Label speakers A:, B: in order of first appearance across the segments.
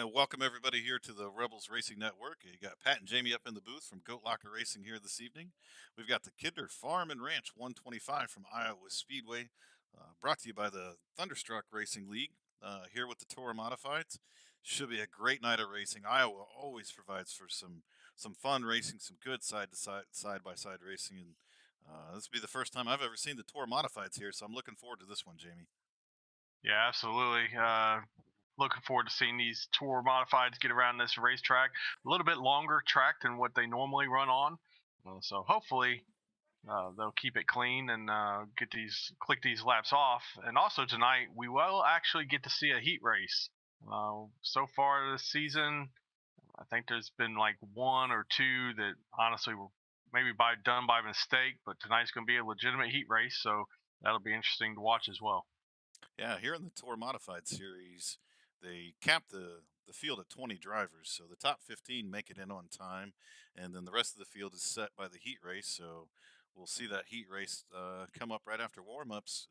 A: Welcome everybody here to the Rebels Racing Network. You got Pat and Jamie up in the booth from Goat Locker Racing here this evening. We've got the Kidder Farm and Ranch 125 from Iowa Speedway, brought to you by the Thunderstruck Racing League. Here with the Tour Modifieds. Should be a great night of racing. Iowa always provides for some fun racing, some good side by side racing, and this will be the first time I've ever seen the Tour Modifieds here. So I'm looking forward to this one, Jamie.
B: Yeah, absolutely. Looking forward to seeing these tour modifieds get around this racetrack. A little bit longer track than what they normally run on, so hopefully they'll keep it clean and get these click these laps off. And also tonight we will actually get to see a heat race. So far this season, I think there's been like one or two that honestly were maybe done by mistake, but tonight's going to be a legitimate heat race, so that'll be interesting to watch as well.
A: Yeah, here in the Tour Modified series, they cap the field at 20 drivers, so the top 15 make it in on time, and then the rest of the field is set by the heat race. So we'll see that heat race come up right after warm-ups,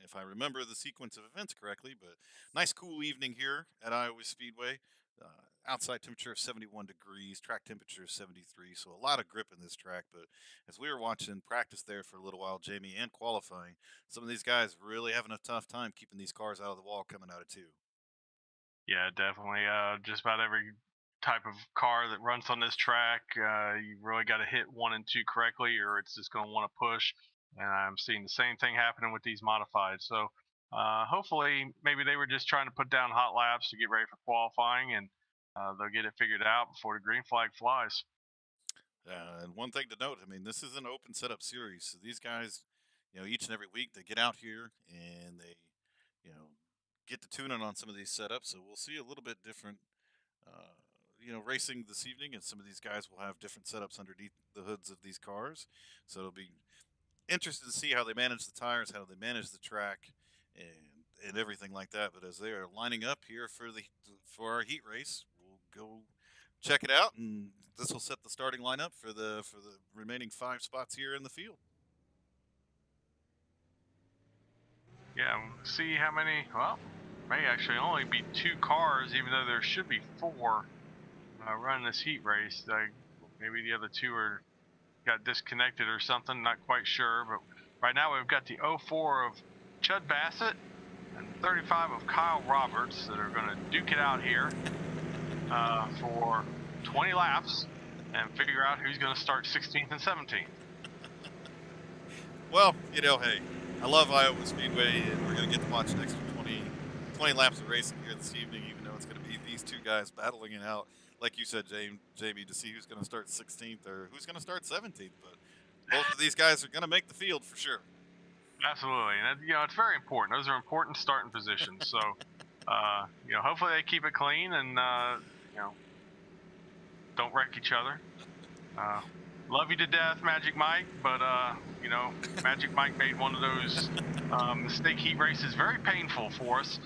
A: if I remember the sequence of events correctly. But nice, cool evening here at Iowa Speedway. Outside temperature of 71 degrees, track temperature of 73, so a lot of grip in this track. But as we were watching practice there for a little while, Jamie, and qualifying, some of these guys really having a tough time keeping these cars out of the wall coming out of two.
B: Yeah, definitely. Just about every type of car that runs on this track, you really got to hit one and two correctly, or it's just going to want to push. And I'm seeing the same thing happening with these modified. So hopefully, maybe they were just trying to put down hot laps to get ready for qualifying, and they'll get it figured out before the green flag flies.
A: And one thing to note, I mean, this is an open setup series, so these guys, each and every week they get out here and they, you know, get to tuning on some of these setups. So we'll see a little bit different, uh, racing this evening, and some of these guys will have different setups underneath the hoods of these cars. So it'll be interesting to see how they manage the tires, how they manage the track, and everything like that. But as they are lining up here for our heat race, we'll go check it out, and this will set the starting lineup for the remaining 5 spots here in the field.
B: Yeah, we'll see how many. Well, may actually only be two cars, even though there should be four running this heat race. Maybe the other two are got disconnected or something. Not quite sure, but right now we've got the '04 of Chud Bassett and 35 of Kyle Roberts that are going to duke it out here for 20 laps and figure out who's going to start 16th and 17th.
A: Well, hey, I love Iowa Speedway, and we're going to get to watch an extra 20 laps of racing here this evening, even though it's going to be these two guys battling it out, like you said, Jamie, to see who's going to start 16th or who's going to start 17th. But both of these guys are going to make the field for sure.
B: Absolutely, and it's very important. Those are important starting positions. So, hopefully they keep it clean and don't wreck each other. Love you to death, Magic Mike, but Magic Mike made one of those mistake heat races very painful for us.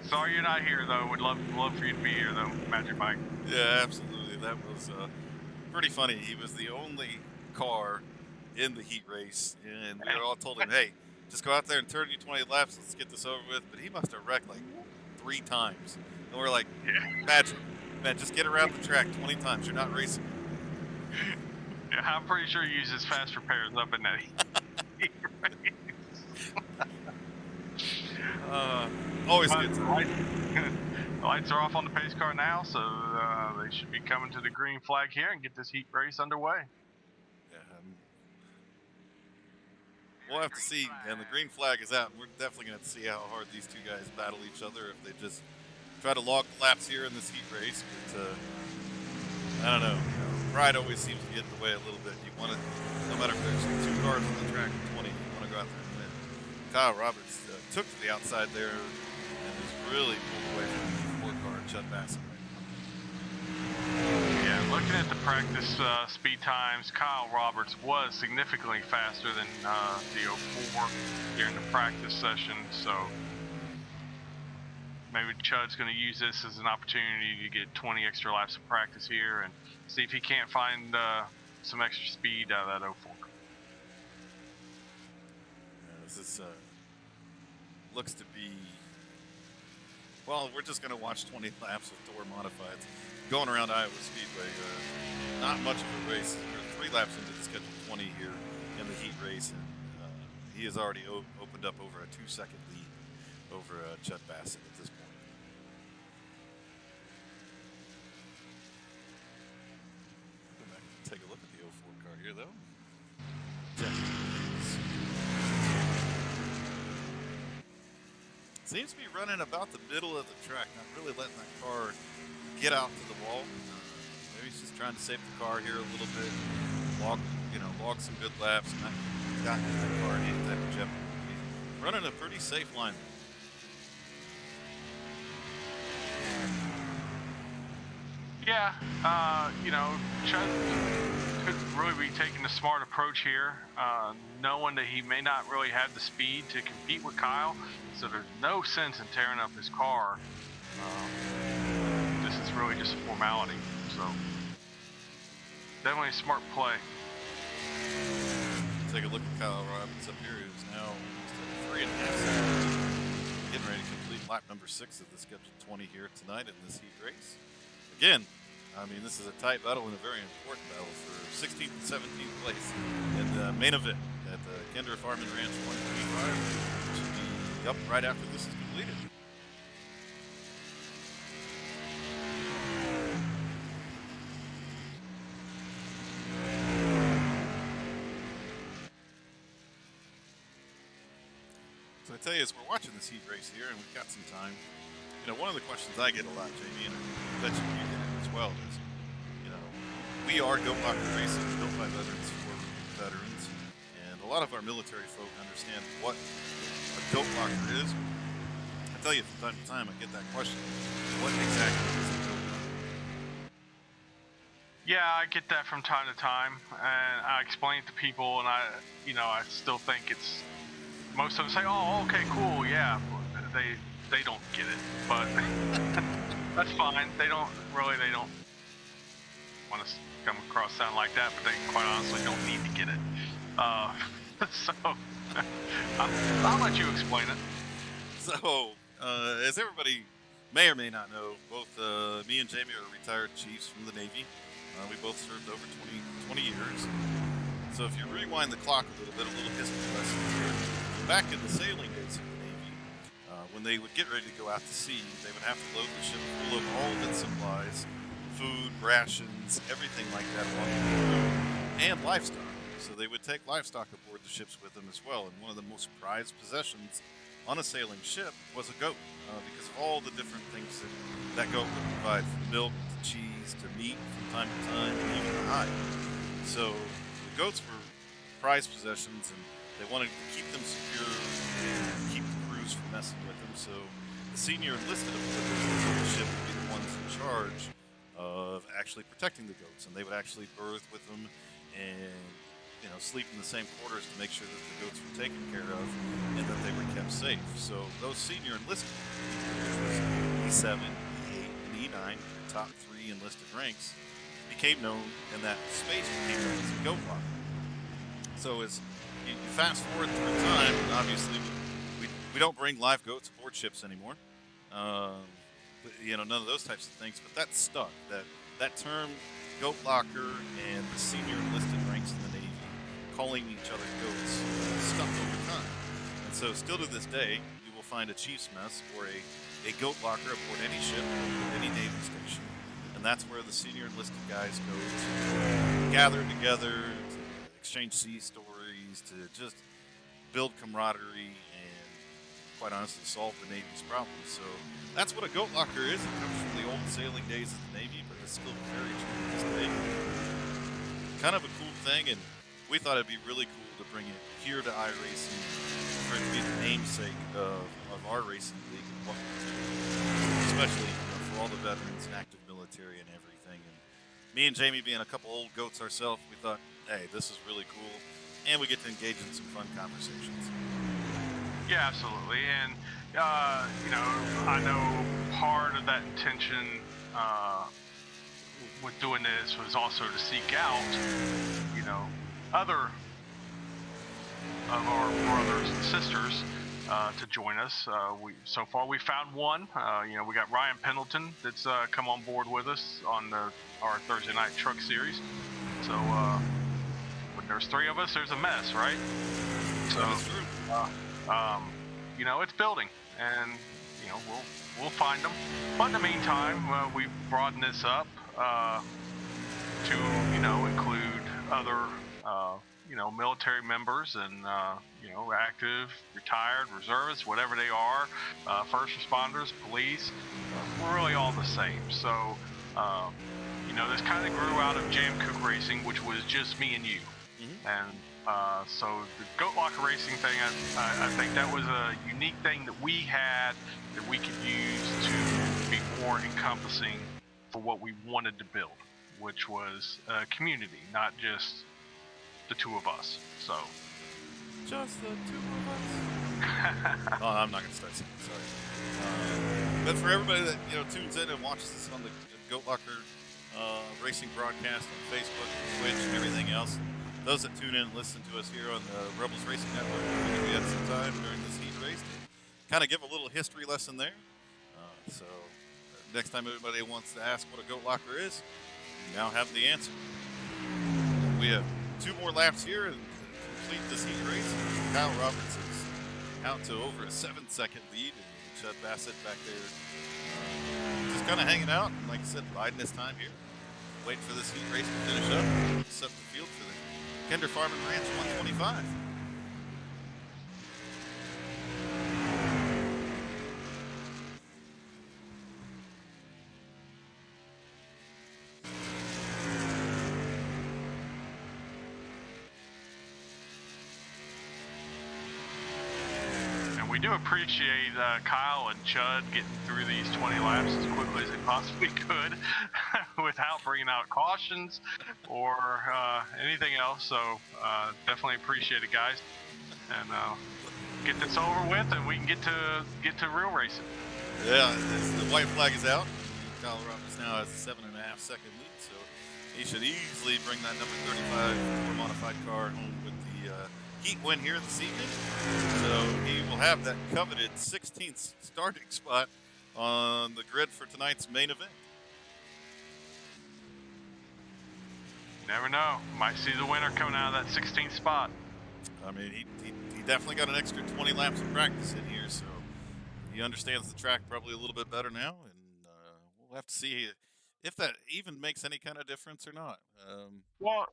B: Sorry you're not here, though. Would love for you to be here, though, Magic Mike.
A: Yeah, absolutely. That was pretty funny. He was the only car in the heat race, and we all told him, "Hey, just go out there and turn you 20 laps. Let's get this over with." But he must have wrecked like 3 times, and we're like,
B: Yeah.
A: "Magic, man, just get around the track 20 times. You're not racing."
B: Yeah, I'm pretty sure he uses fast repairs up in that heat race.
A: Always good.
B: The lights are off on the pace car now, so they should be coming to the green flag here and get this heat race underway.
A: Yeah, we'll have to see. And the green flag is out. We're definitely going to have to see how hard these two guys battle each other if they just try to log the laps here in this heat race. But I don't know. Pride always seems to get in the way a little bit. You want to, no matter if there's 2 cars on the track or 20, you want to go out there and win. Kyle Roberts took to the outside there and is really pulled away from the 4 car Chud Bassett right
B: Yeah, looking at the practice speed times, Kyle Roberts was significantly faster than the '04 during the practice session. So maybe Chud's going to use this as an opportunity to get 20 extra laps of practice here and see if he can't find some extra speed out of that '04.
A: This looks to be Well, we're just going to watch 20 laps of tour modifieds going around Iowa Speedway. Not much of a race. We're 3 laps into the scheduled 20 here in the heat race, and he has already opened up over a 2-second lead over Judd Bassett at this point. Go back and take a look at the 04 car here, though. Seems to be running about the middle of the track, not really letting that car get out to the wall. Maybe he's just trying to save the car here a little bit, log some good laps, not gotten that car in any type of jeopardy. He's running a pretty safe line.
B: Yeah, Chud could really be taking a smart approach here, knowing that he may not really have the speed to compete with Kyle, so there's no sense in tearing up his car. This is really just a formality, so definitely a smart play.
A: Take a look at Kyle Robbins up here, who's now 3.5 seconds, getting ready to complete lap number 6 of the scheduled 20 here tonight in this heat race. Again, I mean, this is a tight battle and a very important battle for 16th and 17th place in the main event at the Kinder Farm and Ranch 125, which will be up right after this is completed. So I tell you, as we're watching this heat race here, and we've got some time, one of the questions I get a lot, Jamie, and I bet you get it as well, is, we are goat locker racing, built by veterans for veterans, and a lot of our military folk understand what a goat locker is. I tell you, from time to time, I get that question: what exactly is a goat locker?
B: Yeah, I get that from time to time, and I explain it to people, and I still think it's. Most of them say, "Oh, okay, cool, yeah." They don't get it, but that's fine. They don't want to come across sound like that, but they quite honestly don't need to get it. So I'll let you explain it.
A: So, as everybody may or may not know, both me and Jamie are retired chiefs from the Navy. We both served over 20 years. So if you rewind the clock a little bit, a little history lesson here. Back in the sailing days of the Navy, when they would get ready to go out to sea, they would have to load the ship full of all of its supplies, food, rations, everything like that along the road, and livestock. So they would take livestock aboard the ships with them as well. And one of the most prized possessions on a sailing ship was a goat, because of all the different things that goat would provide, from milk to cheese to meat from time to time, and even the hide. So the goats were prized possessions, and they wanted to keep them secure and keep the crews from messing with them. So the senior enlisted aboard the ship would be the ones in charge of actually protecting the goats, and they would actually berth with them and sleep in the same quarters to make sure that the goats were taken care of and that they were kept safe. So those senior enlisted, which was E7, E8, and E9, the top 3 enlisted ranks, became known, and that space became known as a goat locker. So as you fast forward through time, obviously we don't bring live goats aboard ships anymore. None of those types of things, but that stuck. That term, goat locker, and the senior enlisted ranks in the Navy calling each other goats stuck over time. And so still to this day, you will find a chief's mess or a goat locker aboard any ship, or any Navy station. And that's where the senior enlisted guys go to gather together, to exchange sea stories, to just build camaraderie, and quite honestly solve the Navy's problems. So that's what a goat locker is. It comes from the old sailing days of the Navy, but it's still very true to this day. Kind of a cool thing, and we thought it'd be really cool to bring it here to iRacing, for it to be the namesake of our racing league, and what we do, especially for all the veterans and active military and everything. And me and Jamie, being a couple old goats ourselves, we thought, hey, this is really cool, and we get to engage in some fun conversations.
B: Yeah, absolutely. And I know part of that intention with doing this was also to seek out other of our brothers and sisters to join us. So far we found one. We got Ryan Pendleton that's come on board with us on our Thursday night truck series. So when there's three of us, there's a mess, right? So
A: That is true.
B: it's building, and we'll find them. But in the meantime, we've broadened this up to include other military members and active, retired, reservists, whatever they are, first responders, police. We're really all the same. So this kind of grew out of Jam Cook Racing, which was just me and you. And so the Goat Locker Racing thing, I think that was a unique thing that we had that we could use to be more encompassing for what we wanted to build, which was a community, not just the two of us. So
A: Just the two of us. Oh, I'm not gonna start singing. Sorry. But for everybody that tunes in and watches this on the Goat Locker Racing broadcast on Facebook, Twitch, and everything else, those that tune in and listen to us here on the Rebels Racing Network, I think we had some time during this heat race to kind of give a little history lesson there. So next time everybody wants to ask what a Goat Locker is, you now have the answer. We have 2 more laps here and complete this heat race. Kyle Roberts is out to over a 7-second lead, and Chud Bassett back there just kind of hanging out. And like I said, biding his time here. Waiting for this heat race to finish up and set the field for the Kinder Farm and Ranch 125.
B: we do appreciate Kyle and Chud getting through these 20 laps as quickly as they possibly could without bringing out cautions or anything else. So definitely appreciate it, guys. And get this over with, and we can get to real racing.
A: Yeah, the white flag is out. Kyle Roberts now has a 7.5 second lead, so he should easily bring that number 35 Tour modified car home with the heat win here this evening. So he will have that coveted 16th starting spot on the grid for tonight's main event.
B: Never know. Might see the winner coming out of that 16th spot.
A: I mean, he definitely got an extra 20 laps of practice in here, so he understands the track probably a little bit better now, and we'll have to see if that even makes any kind of difference or not.
B: Well,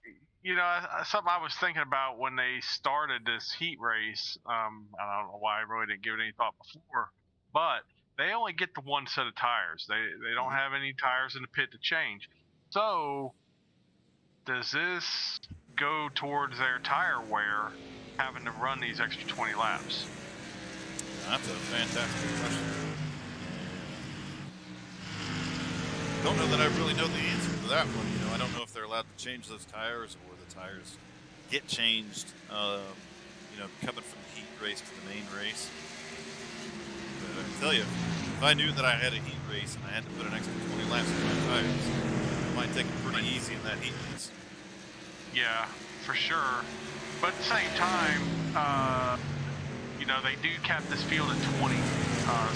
B: something I was thinking about when they started this heat race, I don't know why I really didn't give it any thought before, but they only get the one set of tires. They don't have any tires in the pit to change. So does this go towards their tire wear, having to run these extra 20 laps?
A: That's a fantastic question. Don't know that I really know the answer to that one. I don't know if they're allowed to change those tires or the tires get changed, coming from the heat race to the main race. But I can tell you, if I knew that I had a heat race and I had to put an extra 20 laps in my tires, I might take it pretty easy in that heat race.
B: Yeah, for sure. But at the same time, they do cap this field at 20.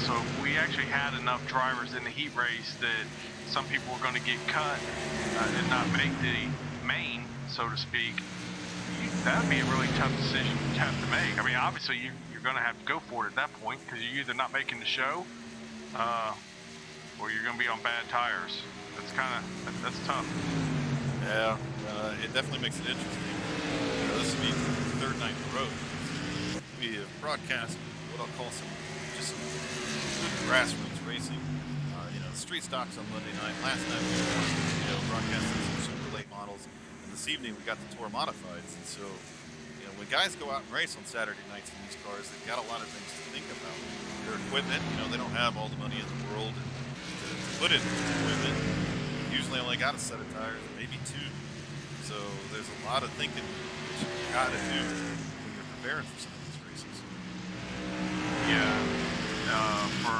B: So if we actually had enough drivers in the heat race that some people were going to get cut and not make the main, so to speak, that would be a really tough decision to have to make. I mean, obviously you're going to have to go for it at that point because you're either not making the show or you're going to be on bad tires. That's tough.
A: Yeah, it definitely makes it interesting. This will be the third night in a row. We have broadcast what I'll call some good grassroots racing. Street stocks on Monday night. Last night we were broadcasting some super late models, and this evening we got the Tour modifieds. And so, when guys go out and race on Saturday nights in these cars, they've got a lot of things to think about. Their equipment, they don't have all the money in the world to put into the equipment. Usually only got a set of tires, maybe 2. So there's a lot of thinking that you got to do when you're preparing for some of these races.
B: Yeah. For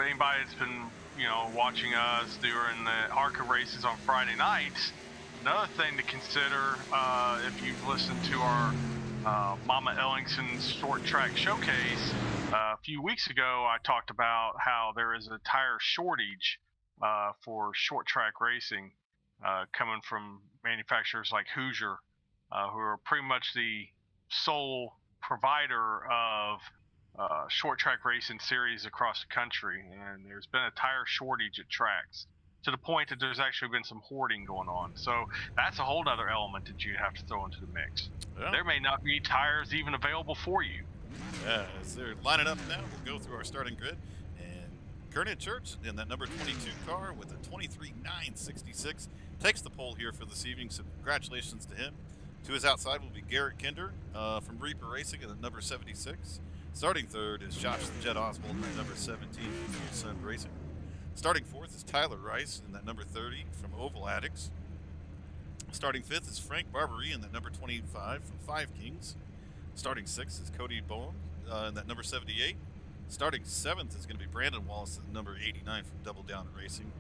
B: anybody that's been watching us during the ARCA races on Friday nights, another thing to consider if you've listened to our Mama Ellingson's short track showcase, a few weeks ago, I talked about how there is a tire shortage for short track racing coming from manufacturers like Hoosier, who are pretty much the sole provider of short track racing series across the country. And there's been a tire shortage at tracks to the point that there's actually been some hoarding going on. So that's a whole other element that you have to throw into the mix.
A: Yeah.
B: There may not be tires even available for you.
A: Yeah, as they're lining up now, we'll go through our starting grid. And Kernan Church in that number 22 car with a 23.966 takes the pole here for this evening, so congratulations to him. To his outside will be Garrett Kinder from Reaper Racing at the number 76. Starting third is Josh the Jet Oswald at number 17 from Fuel Sun Racing. Starting fourth is Tyler Rice in that number 30 from Oval Addicts. Starting fifth is Frank Barbary in that number 25 from Five Kings. Starting sixth is Cody Bowen in that number 78. Starting seventh is going to be Brandon Wallace at number 89 from Double Down Racing.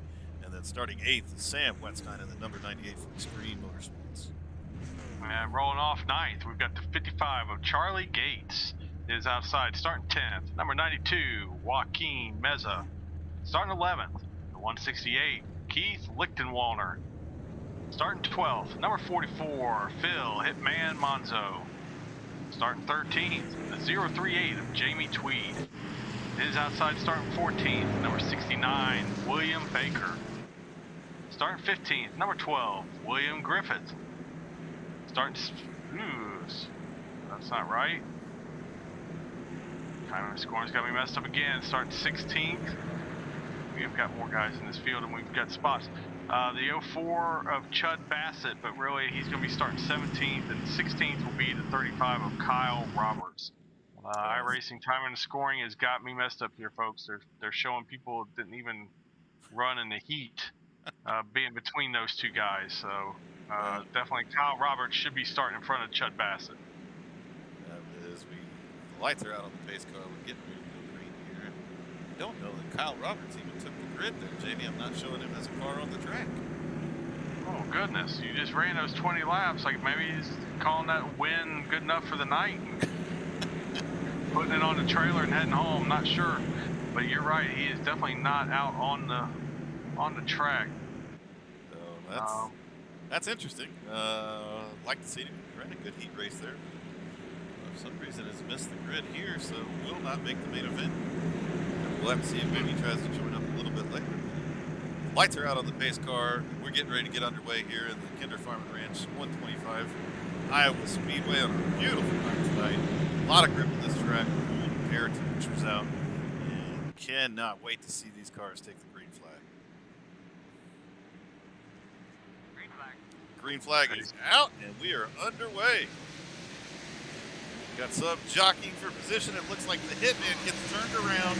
A: And then starting eighth is Sam Wetstein in the number 98 from Extreme Motorsports.
B: And rolling off ninth, we've got the 55 of Charlie Gates is outside. Starting 10th, number 92, Joaquin Meza. Starting 11th, the 168, Keith Lichtenwalner. Starting 12th, number 44, Phil Hitman Monzo. Starting 13th, the 038 of Jamie Tweed. Is outside starting 14th, number 69, William Baker. Starting 15th, number 12, William Griffith. Starting, that's not right. Time of scoring's got me messed up again. Starting 16th. We've got more guys in this field and we've got spots. The 04 of Chud Bassett, but really he's going to be starting 17th, and 16th will be the 35 of Kyle Roberts. iRacing time and scoring has got me messed up here, folks. They're showing people that didn't even run in the heat being between those two guys. So definitely Kyle Roberts should be starting in front of Chud Bassett.
A: As the lights are out on the pace car, we're getting green here. I don't know that Kyle Roberts even took the grid there, Jamie. I'm not showing him as a car on the track.
B: Oh, goodness. You just ran those 20 laps. Like, maybe he's calling that win good enough for the night and putting it on the trailer and heading home. Not sure. But you're right. He is definitely not out on the track.
A: So that's interesting. Like to see him run a good heat race there. For some reason, has missed the grid here, so will not make the main event. We'll have to see if maybe he tries to join up a little bit later. Lights are out on the pace car. We're getting ready to get underway here in the Kinder Farm and Ranch 125 Iowa Speedway on a beautiful night tonight. A lot of grip in this track. Cool air temperatures out. And cannot wait to see these cars take the green flag. Green flag is out, and we are underway. Got some jockeying for position. It looks like the Hitman gets turned around.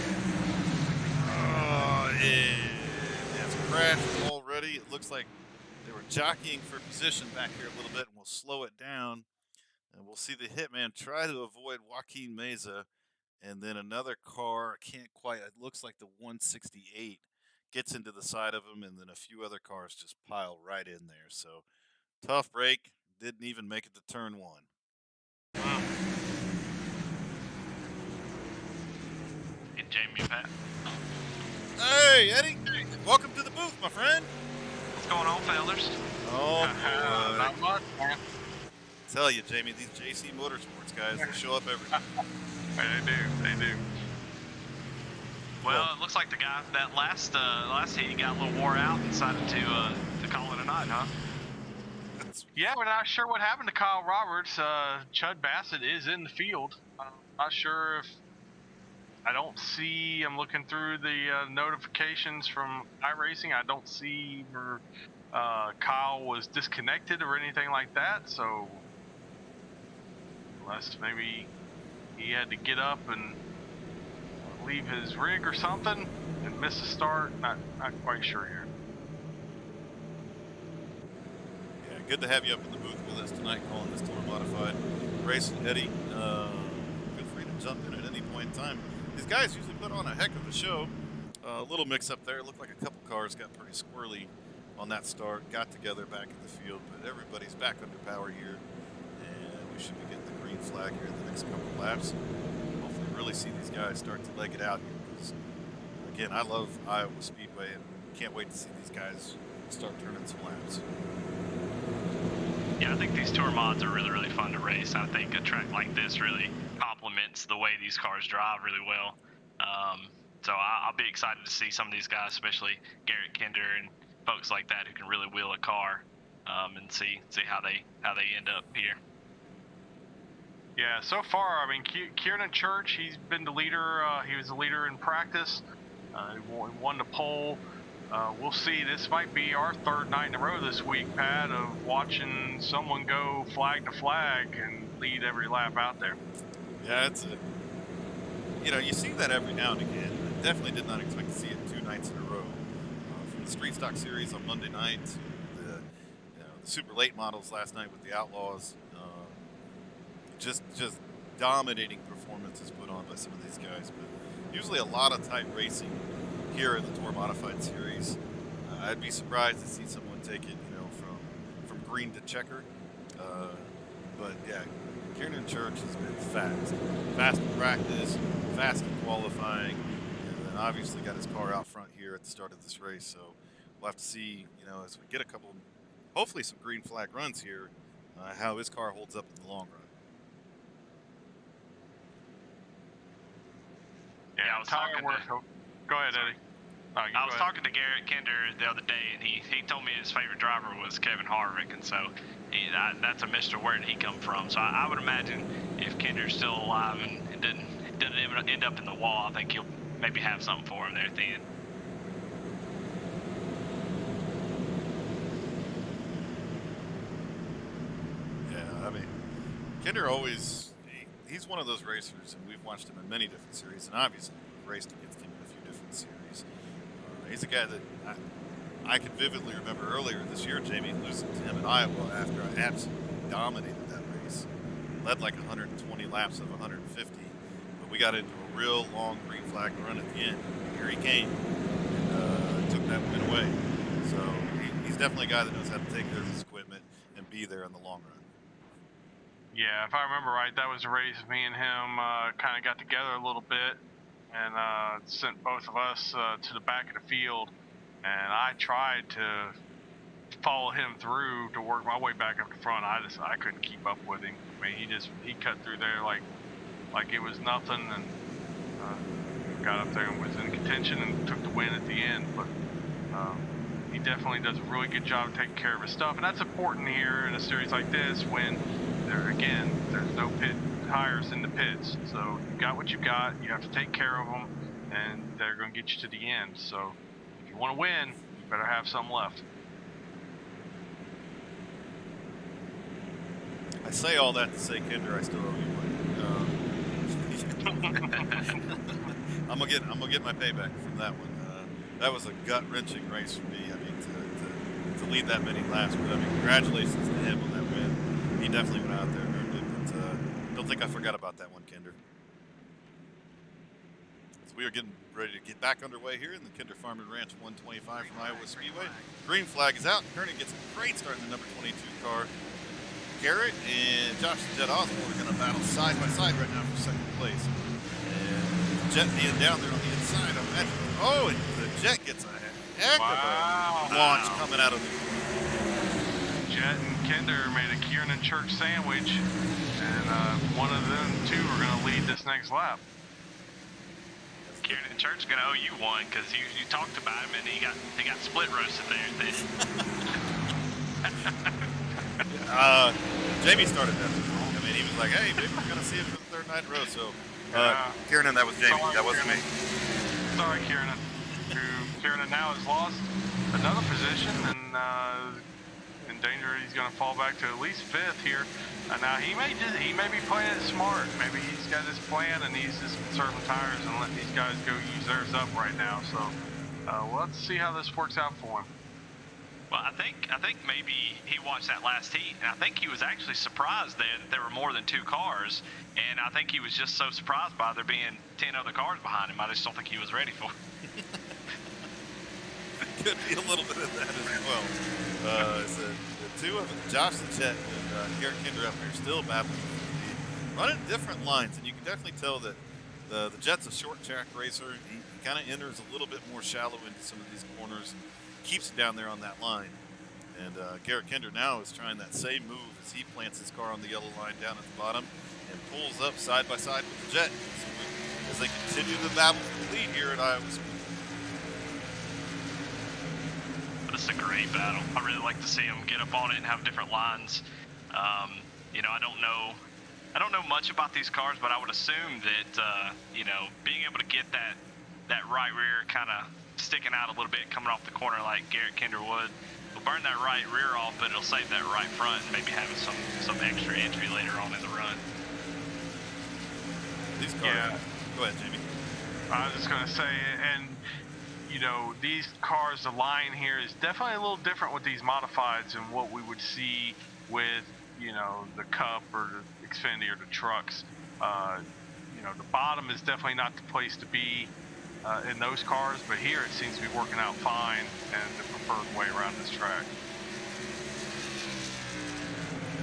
A: It has crashed already. It looks like they were jockeying for position back here a little bit, and we'll slow it down. And we'll see the Hitman try to avoid Joaquin Meza. And then another car, I can't quite, it looks like the 168 gets into the side of him, and then a few other cars just pile right in there. So tough break. Didn't even make it to turn one.
C: Hey, Jamie, Pat.
A: Hey, Eddie. Welcome to the booth, my friend.
C: What's going on, fellas?
A: Oh,
B: Not much, man.
A: Tell you, Jamie, these JC Motorsports guys, they show up every time.
B: They do.
C: Well, it looks like the guy that last heat got a little wore out and decided to call it a night, huh?
B: Yeah, we're not sure what happened to Kyle Roberts. Chud Bassett is in the field. I'm not sure if I'm looking through the notifications from iRacing. I don't see where Kyle was disconnected or anything like that. So unless maybe he had to get up and leave his rig or something and miss a start, not quite sure here.
A: Yeah, good to have you up in the booth with us tonight, calling this tour modified race. Eddie, feel free to jump in at any point in time. These guys usually put on a heck of a show. A little mix up there. It looked like a couple cars got pretty squirrely on that start, got together back in the field, but everybody's back under power here, and we should be getting the green green flag here in the next couple of laps. Hopefully really see these guys start to leg it out here, because, again, I love Iowa Speedway and can't wait to see these guys start turning some laps.
C: Yeah, I think these tour mods are really, really fun to race. I think a track like this really complements the way these cars drive really well. So I'll be excited to see some of these guys, especially Garrett Kinder and folks like that who can really wheel a car, and see how they end up here.
B: Yeah, so far, I mean, Kieran Church, he's been the leader. He was the leader in practice. He won the pole. We'll see. This might be our third night in a row this week, Pat, of watching someone go flag to flag and lead every lap out there.
A: Yeah, you see that every now and again. I definitely did not expect to see it 2 nights in a row. From the Street Stock Series on Monday night to the super late models last night with the Outlaws. Just dominating performances put on by some of these guys. But usually a lot of tight racing here in the Tour Modified Series. I'd be surprised to see someone take it, from green to checker. But yeah, Kieran Church has been fast in practice, fast in qualifying, and then obviously got his car out front here at the start of this race. So we'll have to see, as we get a couple, hopefully some green flag runs here, how his car holds up in the long run.
C: Yeah, I was talking
B: Go ahead, Eddie.
C: I was talking to Garrett Kinder the other day, and he told me his favorite driver was Kevin Harvick, and so that's a mystery. Where did he come from? So I would imagine if Kinder's still alive and didn't even end up in the wall, I think he'll maybe have something for him there at the end.
A: Yeah, I mean, Kinder always, he's one of those racers, and we've watched him in many different series, and obviously we've raced against him in a few different series. He's a guy that I can vividly remember earlier this year, Jamie, losing to him in Iowa after I absolutely dominated that race. Led like 120 laps of 150, but we got into a real long green flag run at the end. Here he came and took that win away. So he's definitely a guy that knows how to take care of his equipment and be there in the long run.
B: Yeah, if I remember right, that was a race me and him kind of got together a little bit and sent both of us to the back of the field. And I tried to follow him through to work my way back up the front. I couldn't keep up with him. I mean, he cut through there like it was nothing, and got up there and was in contention and took the win at the end. But he definitely does a really good job of taking care of his stuff, and that's important here in a series like this when there's no pit tires in the pits. So you got what you got. You have to take care of them, and they're going to get you to the end. So if you want to win, you better have some left.
A: I say all that to say, Kinder, I still owe you money. I'm gonna get my payback from that one. That was a gut-wrenching race for me. I mean, to lead that many laps. But I mean, congratulations to him on that win. He definitely went out there and earned it. But don't think I forgot about that one, Kinder. So we are getting ready to get back underway here in the Kinder Farm and Ranch 125 from Iowa Speedway. Green flag is out. Kearney gets a great start in the number 22 car. Garrett and Josh and Jet Osborne are going to battle side by side right now for second place. And Jet being down there on the inside, I imagine. Oh, and the Jet gets a heck of a launch coming out of the
B: Jet and Kinder made a Kieran and Church sandwich, and one of them two are going to lead this next lap.
C: Kieran and Church is going to owe you one because you talked about him and he got split roasted there at the end.
A: Jamie started that. I mean, he was like, hey, maybe we're going to see it for the third night in a row. So, Kieran, that was Jamie. That wasn't me.
B: Sorry, Kieran. Kieran now has lost another position and in danger. He's going to fall back to at least fifth here. Now, he may be playing it smart. Maybe he's got his plan and he's just conserving tires and letting these guys go use theirs up right now. So, we'll have to see how this works out for him.
C: Well, I think maybe he watched that last heat, and I think he was actually surprised that there were more than 2 cars, and I think he was just so surprised by there being 10 other cars behind him. I just don't think he was ready for it.
A: Could be a little bit of that as well. So the two of them, Josh and Chet and Garrett Kinder up here, still battling running different lines, and you can definitely tell that the Jet's a short track racer. He kind of enters a little bit more shallow into some of these corners, and keeps it down there on that line. And Garrett Kinder now is trying that same move as he plants his car on the yellow line down at the bottom and pulls up side by side with the Jet as they continue the battle for the lead here at Iowa Speed.
C: This is a great battle. I really like to see them get up on it and have different lines. You know, I don't know much about these cars, but I would assume that you know, being able to get that right rear kind of sticking out a little bit coming off the corner like Garrett Kinder would, will burn that right rear off, but it'll save that right front and maybe having some extra entry later on in the run.
A: These cars. Yeah. Go ahead, Jamie.
B: I was just going to say, and you know, these cars, the line here is definitely a little different with these modifieds than what we would see with, you know, the Cup or the Xfinity or the trucks. You know, the bottom is definitely not the place to be in those cars, but here it seems to be working out fine and the preferred way around this track.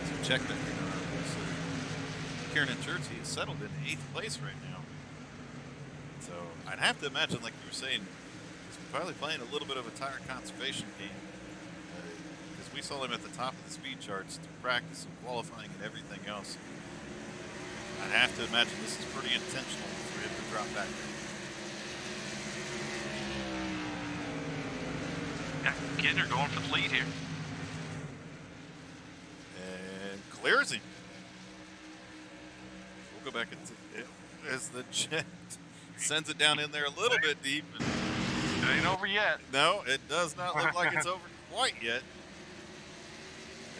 A: So check that. Kieran Church, he is settled in 8th place right now. So I'd have to imagine, like you were saying, he's probably playing a little bit of a tire conservation game. Because we saw him at the top of the speed charts to practice and qualifying and everything else. I'd have to imagine this is pretty intentional for him to drop back in.
C: Yeah, Kinder going for the lead here.
A: And clears him. We'll go back and as the Jet sends it down in there a little bit deep. And
B: it ain't over yet.
A: No, it does not look like it's over quite yet.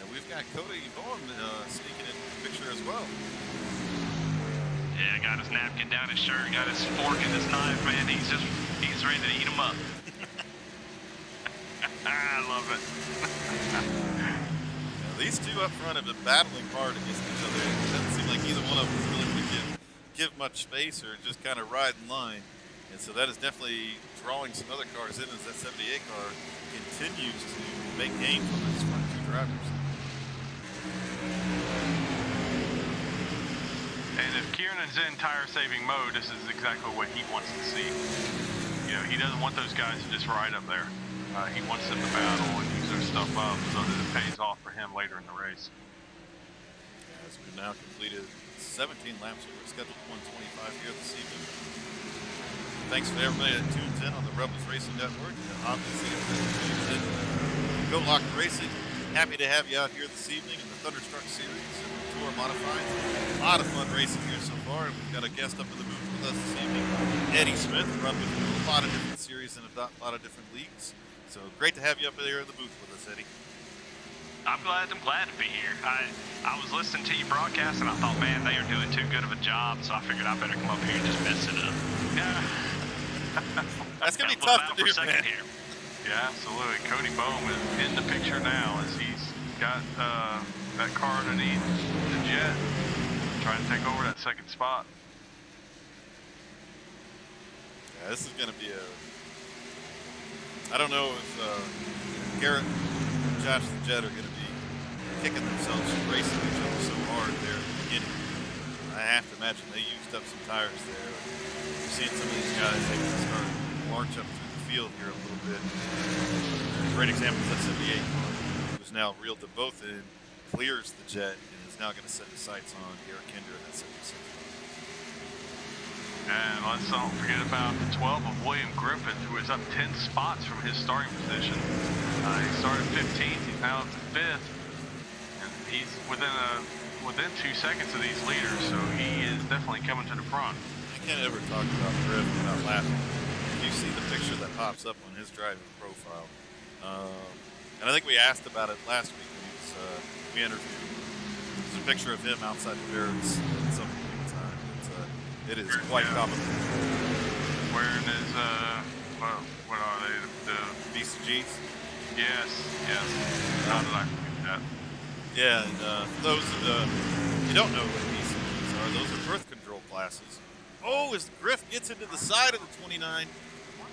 A: And we've got Cody Bowen sneaking in the picture as well.
C: Yeah, got his napkin down his shirt, got his fork and his knife, man. He's ready to eat them up. I love it.
A: Now, these two up front have been battling hard against each other. It doesn't seem like either one of them is really going to give much space or just kind of ride in line. And so that is definitely drawing some other cars in as that 78 car continues to make gains on those front two drivers.
B: And if Kieran's in tire-saving mode, this is exactly what he wants to see. You know, he doesn't want those guys to just ride up there. He wants them to battle and use their stuff up so that it pays off for him later in the race.
A: As we've now completed 17 laps over scheduled 125 here this evening. Thanks to everybody that tunes in on the Rebels Racing Network. And obviously, everybody that tunes in Go Lock Racing. Happy to have you out here this evening in the Thunderstruck series and the Tour Modifieds. A lot of fun racing here so far, and we've got a guest up in the booth with us this evening, Eddie Smith, run with a lot of different series and a lot of different leagues. So great to have you up there in the booth with us, Eddie.
C: I'm glad to be here. I was listening to you broadcast and I thought, man, they are doing too good of a job, so I figured I better come up here and just mess it up. Yeah.
A: That's gonna be tough to do, man.
C: Here.
B: Yeah, absolutely. Cody Bohm is in the picture now as he's got that car underneath the Jet, trying to take over that second spot.
A: Yeah, this is gonna be I don't know if Garrett and Josh the Jet are going to be kicking themselves for racing each other so hard there at the beginning. I have to imagine they used up some tires there. We're seeing some of these guys, they can start to march up through the field here a little bit. A great example is that 78 car, who's now reeled them both in, clears the Jet, and is now going to set his sights on Garrett Kinder in that 76 car.
B: And let's not forget about the 12 of William Griffith, who is up 10 spots from his starting position. He started 15th, he's now up to 5th. And he's within 2 seconds of these leaders, so he is definitely coming to the front.
A: You can't ever talk about Griffith without laughing. You see the picture that pops up on his driving profile. And I think we asked about it last week when we interviewed him. There's a picture of him outside the barracks at some point in time. It is quite common.
B: Wearing his, what are they? The
A: BCGs?
B: Yes. How did I forget that?
A: Yeah, and for those that you don't know what BCGs are, those are birth control glasses. Oh, as Griff gets into the side of the 29,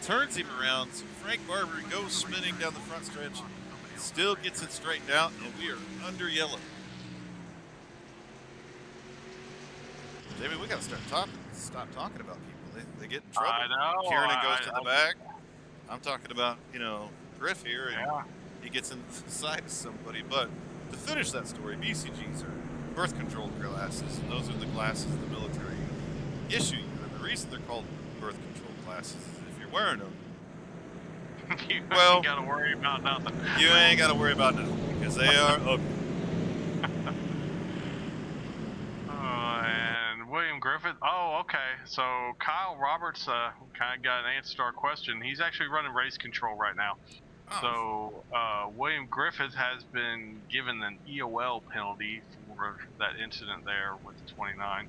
A: turns him around, so Frank Barber goes spinning down the front stretch, still gets it straightened out, and we are under yellow. Jamie, we got to stop talking about people. They get in trouble.
B: I know.
A: Kieran goes to the back. I'm talking about, Griff here, and
B: Yeah.
A: he gets inside of somebody. But to finish that story, BCGs are birth control glasses, and those are the glasses the military issue you. And the reason they're called birth control glasses is if you're wearing them,
B: You
A: Well-
B: ain't got to worry about nothing.
A: you ain't got to worry about nothing because they are ugly.
B: And William Griffith. Oh, okay. So Kyle Roberts kind of got an answer to our question. He's actually running race control right now.
A: Oh,
B: So William Griffith has been given an EOL penalty for that incident there with the 29.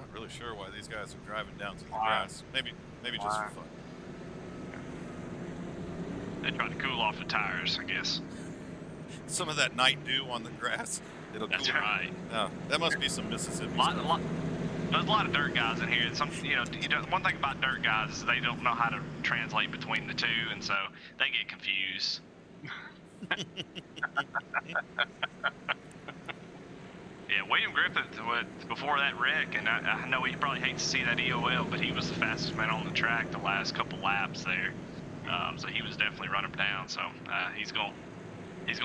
A: not really sure why these guys are driving down to the
B: Why?
A: grass. Maybe just
B: Why?
A: for fun.
C: They try to cool off the tires, I guess.
A: Some of that night dew on the grass. It'll
C: That's
A: cool.
C: right.
A: Oh, that must be some Mississippi stuff.
C: There's a lot of dirt guys in here. One thing about dirt guys is they don't know how to translate between the two, and so they get confused. Yeah, William Griffith, before that wreck, and I know he probably hates to see that EOL, but he was the fastest man on the track the last couple laps there. So he was definitely running down. So he's gonna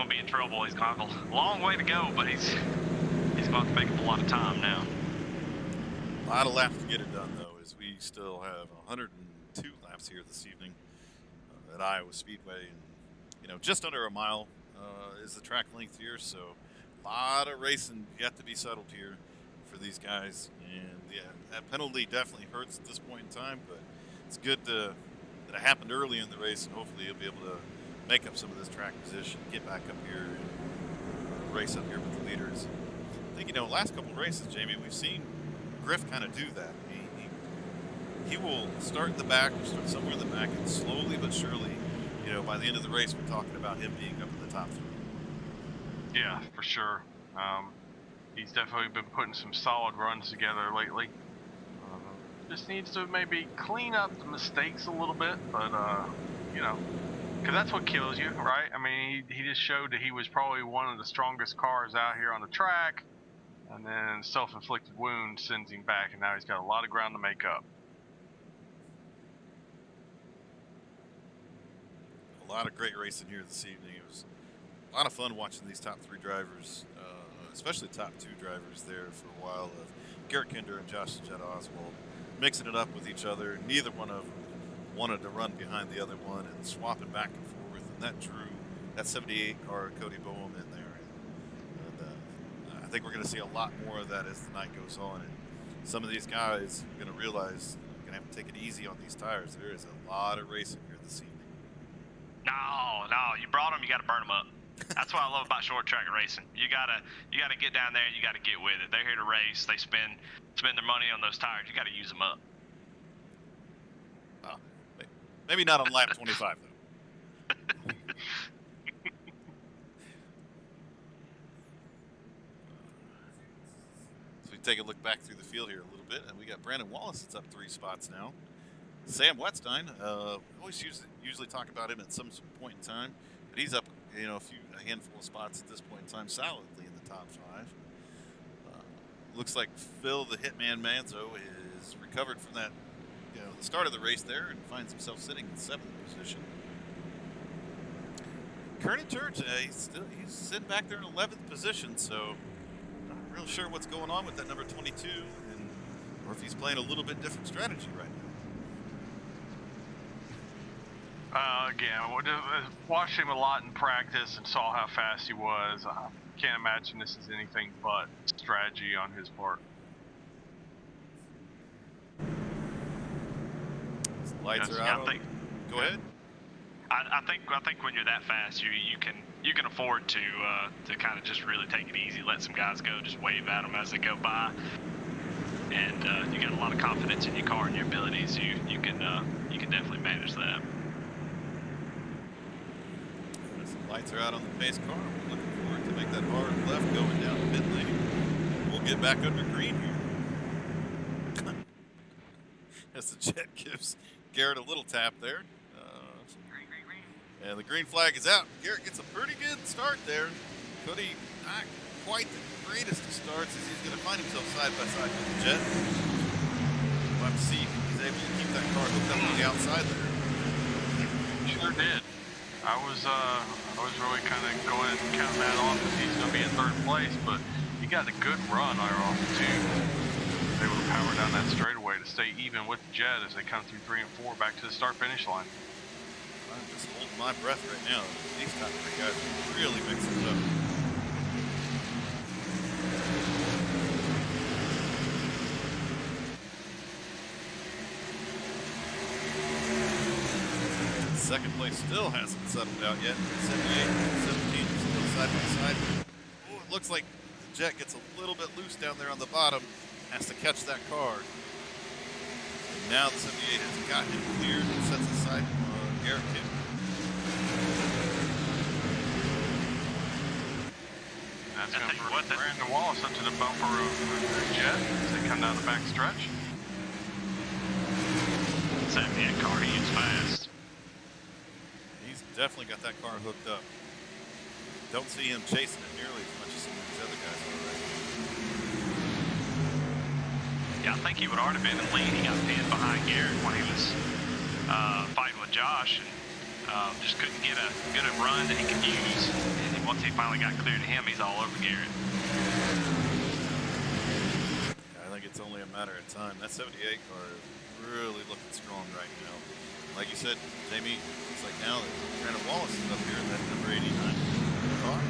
C: be in trouble. He's gonna have a long way to go, but he's gonna have to make up a lot of time now.
A: A lot of laps to get it done, though, as we still have 102 laps here this evening at Iowa Speedway, and just under a mile is the track length here. So a lot of racing yet to be settled here for these guys, and yeah, that penalty definitely hurts at this point in time, but it's good that it happened early in the race, and hopefully he'll be able to make up some of this track position, get back up here, and race up here with the leaders. I think last couple of races, Jamie, we've seen Griff kind of do that. He will start in the back, or start somewhere in the back, and slowly but surely, by the end of the race, we're talking about him being up in the top 3.
B: Yeah, for sure. He's definitely been putting some solid runs together lately. Just needs to maybe clean up the mistakes a little bit, but because that's what kills you, right? I mean, he just showed that he was probably one of the strongest cars out here on the track, and then self-inflicted wound sends him back, and now he's got a lot of ground to make up.
A: A lot of great racing here this evening. It was a lot of fun watching these top 3 drivers, especially top 2 drivers there for a while, of Garrett Kinder and Josh Jet Oswald, mixing it up with each other. Neither one of them wanted to run behind the other one and swapping back and forth, and that drew that 78 car Cody Boehm in there. And I think we're going to see a lot more of that as the night goes on, and some of these guys are going to realize they're going to have to take it easy on these tires. There is a lot of racing here this evening.
C: No, you brought them, you got to burn them up. That's what I love about short track racing. You gotta get down there and you gotta get with it. They're here to race. They spend their money on those tires. You gotta use them up.
A: Oh, maybe not on lap 25 though. So we take a look back through the field here a little bit, and we got Brandon Wallace that's up 3 spots now. Sam Wetstein, always usually talk about him at some point in time, but he's up a handful of spots at this point in time, solidly in the top 5. Looks like Phil the Hitman Manzo is recovered from that, the start of the race there, and finds himself sitting in 7th position. Kernan Church, he's sitting back there in 11th position, so not real sure what's going on with that number 22, or if he's playing a little bit different strategy right now.
B: Again, watched him a lot in practice and saw how fast he was. I can't imagine this is anything but strategy on his part.
A: Lights are
C: I
A: out.
C: think,
A: Go ahead.
C: I think when you're that fast, you can afford to kind of just really take it easy, let some guys go, just wave at them as they go by, and you got a lot of confidence in your car and your abilities. You can definitely manage that.
A: Lights are out on the pace car. We're looking forward to make that hard left going down the mid lane. We'll get back under green here. As the jet gives Garrett a little tap there. And the green flag is out. Garrett gets a pretty good start there. Cody not quite greatest of starts as he's going to find himself side by side with the Jet. We'll have to see if he's able to keep that car hooked up on the outside there.
B: Sure did. I was really kind of going and counting that off because he's going to be in third place, but he got a good run off the two. They were power down that straightaway to stay even with the Jet as they come through 3 and 4 back to the start-finish line.
A: I'm just holding my breath right now. These top three guys are really mixing it up. Second place still hasn't settled out yet. 78 and 17 are still side by side. Oh, it looks like the Jet gets a little bit loose down there on the bottom. Has to catch that car. And now the 78 has got him cleared and sets aside Garrett Kim.
B: That's going to put Brandon Wallace up to the bumper of the Jet as they come down the back stretch.
C: 78 car, he is fast.
A: He's definitely got that car hooked up. Don't see him chasing it nearly as much as some of these other guys are right.
C: Yeah, I think he would already been in the lead. He got pinned behind Garrett when he was fighting with Josh, and just couldn't get a good run that he could use. And once he finally got clear to him, he's all over Garrett.
A: I think it's only a matter of time. That 78 car is really looking strong right now. Like you said, Jamie, it's like now that Brandon Wallace is up here in that number 89 car.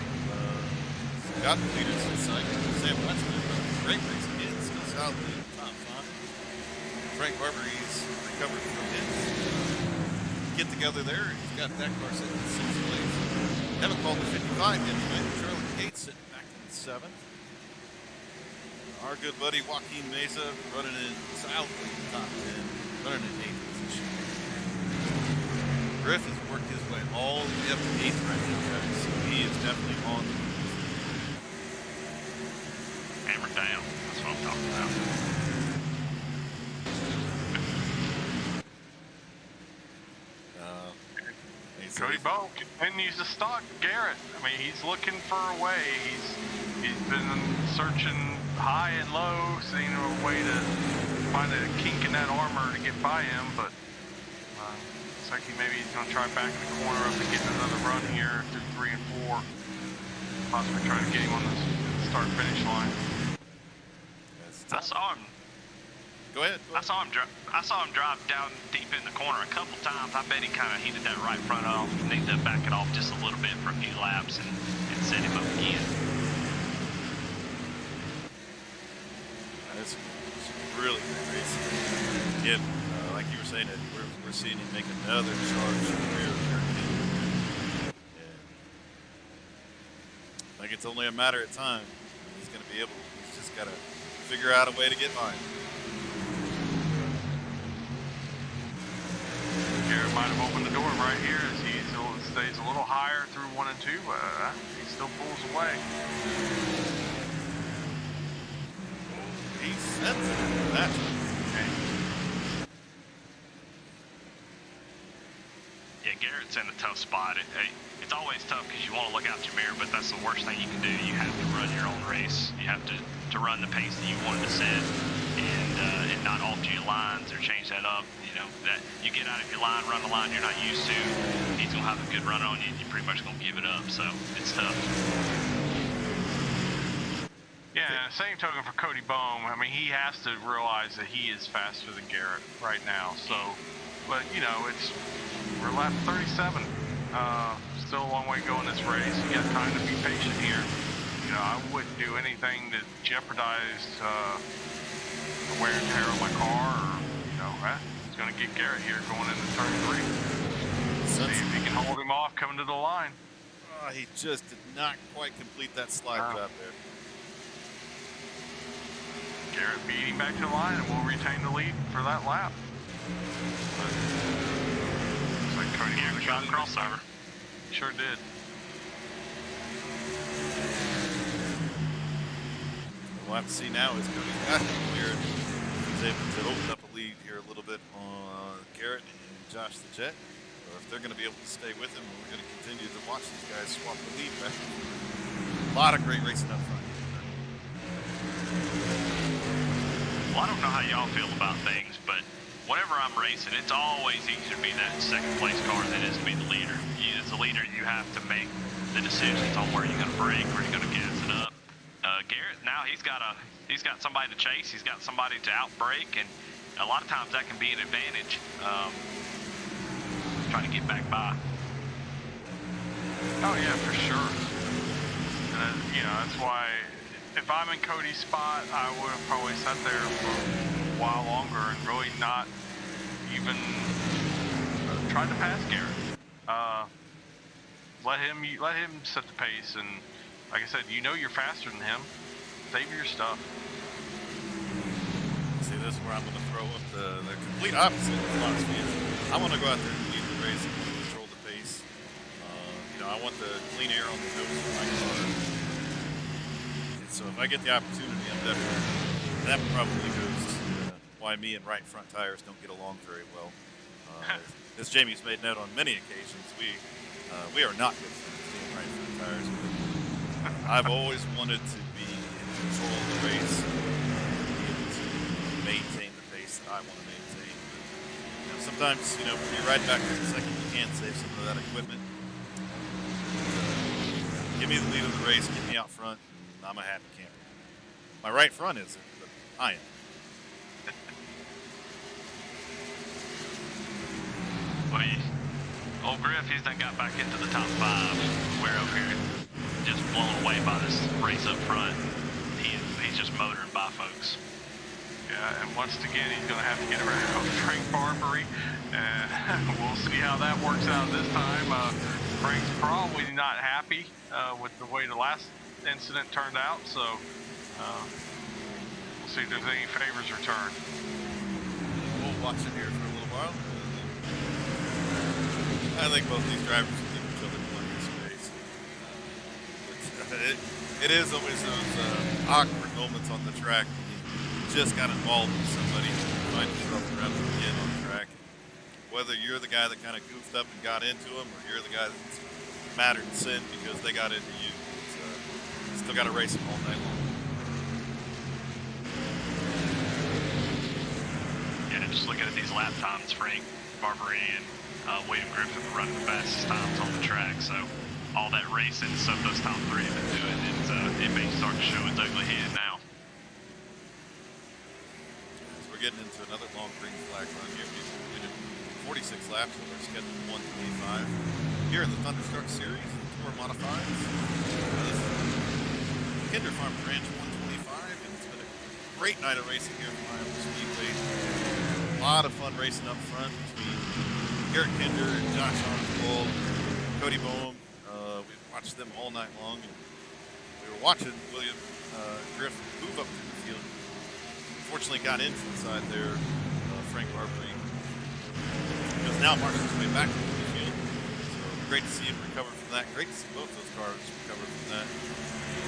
A: Got the leaders inside. Sam Westman, great race again, still solidly in the top 5. Frank Barber, he's recovered from his get together there. He's got that car sitting in 6th place. Haven't called the 55 yet tonight. Charlie Gates sitting back in 7th. Our good buddy Joaquin Meza running in solidly in the top 10, running in 8th position. Griff has worked his way all the way up to 8th right now, guys. So he is definitely on the move.
C: Hammer down. That's what I'm talking about.
B: Cody Bowe continues to stalk Garrett. I mean, he's looking for a way. He's been searching high and low, seeing a way to find a kink in that armor to get by him, but looks like maybe he's going to try back in the corner up and get another run here through 3 and 4. Possibly try to get him on the start-finish line.
C: I saw him.
A: Go ahead.
C: I saw him drive down deep in the corner a couple times. I bet he kind of heated that right front off. Need to back it off just a little bit for a few laps and set him up again.
A: That's really great racing. Again, like you were saying, Eddie, we're seeing him make another charge to the rear of Garrett. I think it's only a matter of time. He's going to be able. He's just got to figure out a way to get by him.
B: Garrett might have opened the door right here as he stays a little higher through 1 and 2, but he still pulls away.
A: He sets it. That's okay.
C: Yeah, Garrett's in a tough spot. It's always tough because you want to look out your mirror, but that's the worst thing you can do. You have to run your own race. You have to run the pace that you wanted to set and not alter your lines or change that up. You know, that you get out of your line, run the line you're not used to. He's going to have a good run on you, and you're pretty much going to give it up. So it's tough.
B: Yeah, same token for Cody Bowe. I mean, he has to realize that he is faster than Garrett right now. So, but you know, we're lap 37. Still a long way to go in this race. You got time to be patient here. You know, I wouldn't do anything to jeopardize the wear and tear on my car, or you know, it's going to get Garrett here going into turn 3. See if he can hold him off coming to the line.
A: He just did not quite complete that slide job there.
B: Garrett beating back to the line and will retain the lead for that lap. But looks like Cody
C: Garrett got a crossover.
B: Sure did.
A: We'll have to see now as Cody's got him cleared. He's able to open up a lead here a little bit on Garrett and Josh the Jet. Or if they're going to be able to stay with him, we're going to continue to watch these guys swap the lead back. A lot of great racing up front.
C: Well, I don't know how y'all feel about things, but whenever I'm racing, it's always easier to be that second place car than it is to be the leader. As the leader, you have to make the decisions on where you're going to brake, where you're going to gas it up. Garrett, now he's got somebody to chase, he's got somebody to outbrake, and a lot of times that can be an advantage. Trying to get back by.
B: Oh yeah, for sure. And that's why if I'm in Cody's spot, I would have probably sat there for a while longer and really not even tried to pass Garrett. Let him set the pace, and like I said, you're faster than him. Save your stuff.
A: See, this is where I'm going to throw up the complete opposite philosophy. I want to go out there and lead the race and control the pace. I want the clean air on the nose of my car. And so if I get the opportunity, I'm definitely. That probably goes to why me and right front tires don't get along very well. As Jamie's made note on many occasions, we are not good friends, being right front tires. But I've always wanted to be in control of the race, be able to maintain the pace that I want to maintain. But, sometimes, when you're riding back there in a second, you can save some of that equipment. Give me the lead of the race, get me out front, and I'm a happy camper. My right front isn't, but I am.
C: Well, old Griff, he's done got back into the top 5. We're over here just blown away by this race up front. He's just motoring by folks.
B: Yeah, and once again, he's going to have to get around Frank Barbary. We'll see how that works out this time. Frank's probably not happy with the way the last incident turned out, so we'll see if there's any favors returned.
A: We'll watch it here for a little while. I think both these drivers will give each other plenty of space. It is always those awkward moments on the track when you just got involved with somebody and you find yourself around again on the track. Whether you're the guy that kind of goofed up and got into them, or you're the guy that's mattered and sinned because they got into you, still got to race them all night long.
C: Yeah, just looking at these lap times, Frank Barbary and William Griffin running the fastest times on the track, so all that racing, some of those top 3 have been doing, it may start to show its ugly head now.
A: So we're getting into another long green flag run here. We did 46 laps with our scheduled 125 here in the Thunderstruck series in Tour Modifieds. This is Kinder Farm Ranch 125, and it's been a great night of racing here from Iowa Speedway. A lot of fun racing up front between Garrett Kinder and Josh Armstrong, Cody Boehm. We've watched them all night long, and we were watching William Griff move up to the field. Unfortunately, got inside there, Frank Barbary. Because now marches his way back to the field. So great to see him recover from that. Great to see both those cars recover from that.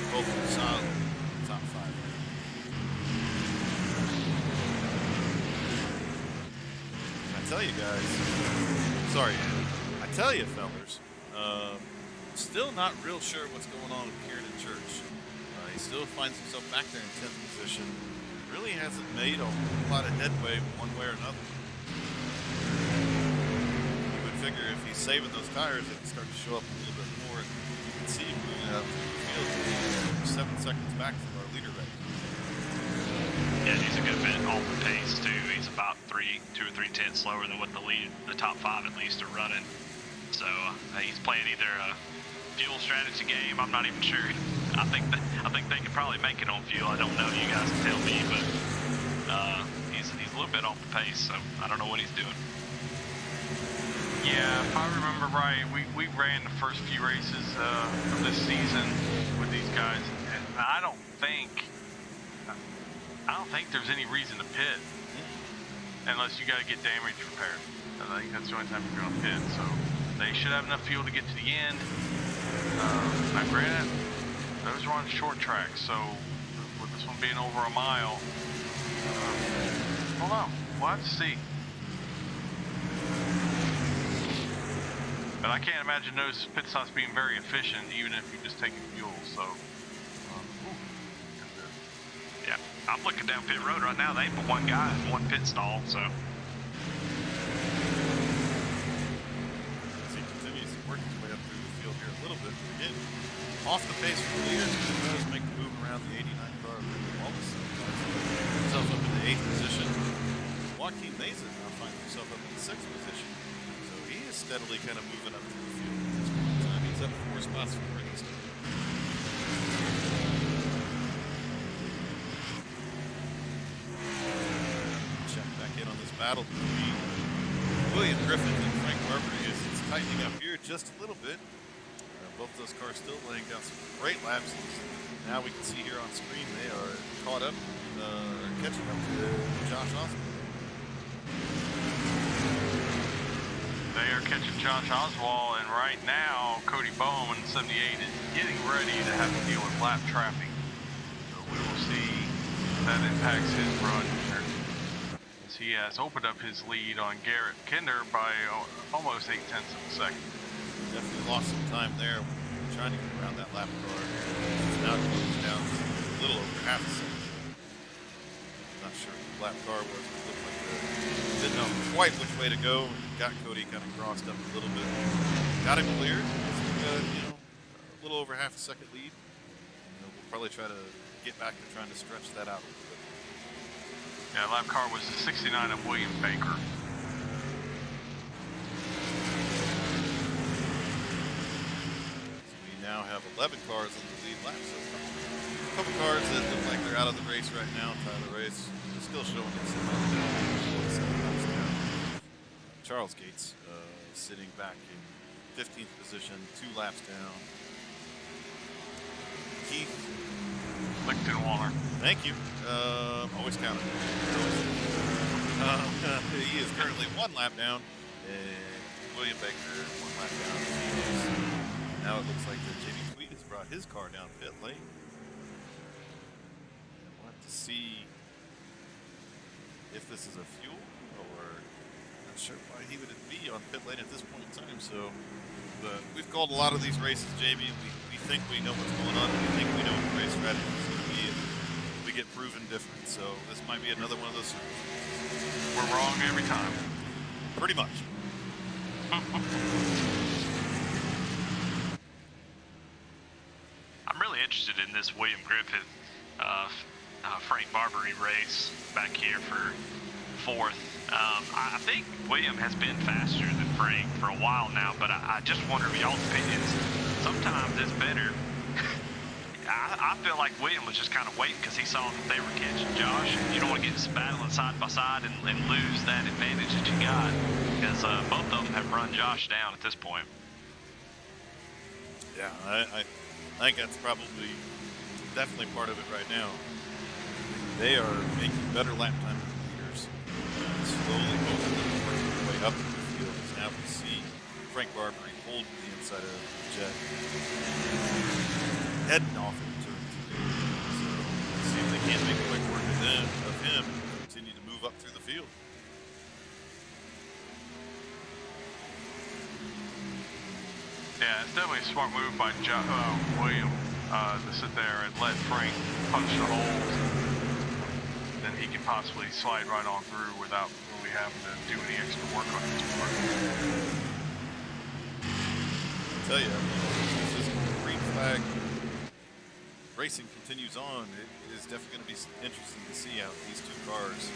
A: Both were solid top 5. I tell you guys, sorry, I tell you fellas, still not real sure what's going on with Kieran Church. He still finds himself back there in 10th position. Really hasn't made a whole lot of headway one way or another. You would figure if he's saving those tires, it would start to show up a little bit more. And you can see him moving out to the field 7 seconds back from our leader right now.
C: Yeah, he's a good bit off the pace too. He's about 2 or 3 tenths slower than what the top 5 at least are running. So he's playing either a fuel strategy game. I'm not even sure. I think they could probably make it on fuel. I don't know. You guys can tell me, but he's a little bit off the pace. So I don't know what he's doing.
B: Yeah, if I remember right, we ran the first few races of this season with these guys, and I don't think there's any reason to pit unless you got to get damage repaired. I think that's the only time you're going to pit. So they should have enough fuel to get to the end. Now, granted, those are on short tracks, so with this one being over a mile, I don't know. We'll have to see. But I can't imagine those pit stops being very efficient, even if you're just taking fuel. So,
C: yeah. I'm looking down pit road right now. They ain't but one guy in one pit stall, so.
A: As he continues to work his way up through the field here a little bit, but again, off the pace for the leaders, but he does make the move around the 89 car of Wallace. Himself up in the 8th position. Joaquin Meza now finds himself up in the 6th position. So he is steadily kind of moving up through the field at this point in time. He's up 4 spots from where he started. Check back in on this battle between William Griffin and Frank Barbary as it's tightening up here just a little bit. Both those cars still laying down some great laps. Now we can see here on screen they are caught up, catching up to Josh Oswald.
B: They are catching Josh Oswald, and right now Cody Bowman, 78, is getting ready to have to deal with lap traffic. So we will see if that impacts his run here, as he has opened up his lead on Garrett Kinder by almost 0.8 of a second.
A: Definitely lost some time there trying to get around that lap car. It's now closed down a little over half a second. Not sure what the lap car was. It looked like didn't know quite which way to go. Got Cody kind of crossed up a little bit. Got him cleared. A little over half a second lead. We'll probably try to get back to trying to stretch that out a little bit.
B: Yeah, lap car was the 69 of William Baker.
A: Now have 11 cars in the lead lap. So a couple cars that look like they're out of the race right now. Tyler Race is still showing it. Charles Gates sitting back in 15th position, 2 laps down. Keith
B: Lichtenwaller.
A: Thank you. Always counting. He is currently 1 lap down, and William Baker 1 lap down. Now it looks like that Jamie Tweed has brought his car down pit lane. We'll have to see if this is a fuel or not sure why he would be on pit lane at this point in time. So we've called a lot of these races, Jamie. We think we know what's going on. We think we know what the race strategy is going to be. And we get proven different. So this might be another one of those circumstances.
B: We're wrong every time.
A: Pretty much.
C: I'm really interested in this William Griffith, Frank Barbary race back here for 4th. I think William has been faster than Frank for a while now, but I just wonder y'all's opinions. Sometimes it's better. I feel like William was just kind of waiting because he saw that they were catching Josh. And you don't want to get battling side by side and lose that advantage that you got, because both of them have run Josh down at this point.
A: Yeah, I think that's probably definitely part of it right now. They are making better lap time leaders. Slowly both of them working their way up the field. As now we see Frank Barbary hold the inside of Jet, heading off into turn 2. So let's see if they can't make quick work of him and continue to move up through the field.
B: Yeah, it's definitely a smart move by William to sit there and let Frank punch the holes. Then he can possibly slide right on through without really having to do any extra work on his part.
A: I tell you, it's just green flag racing continues on. It is definitely going to be interesting to see how these 2 cars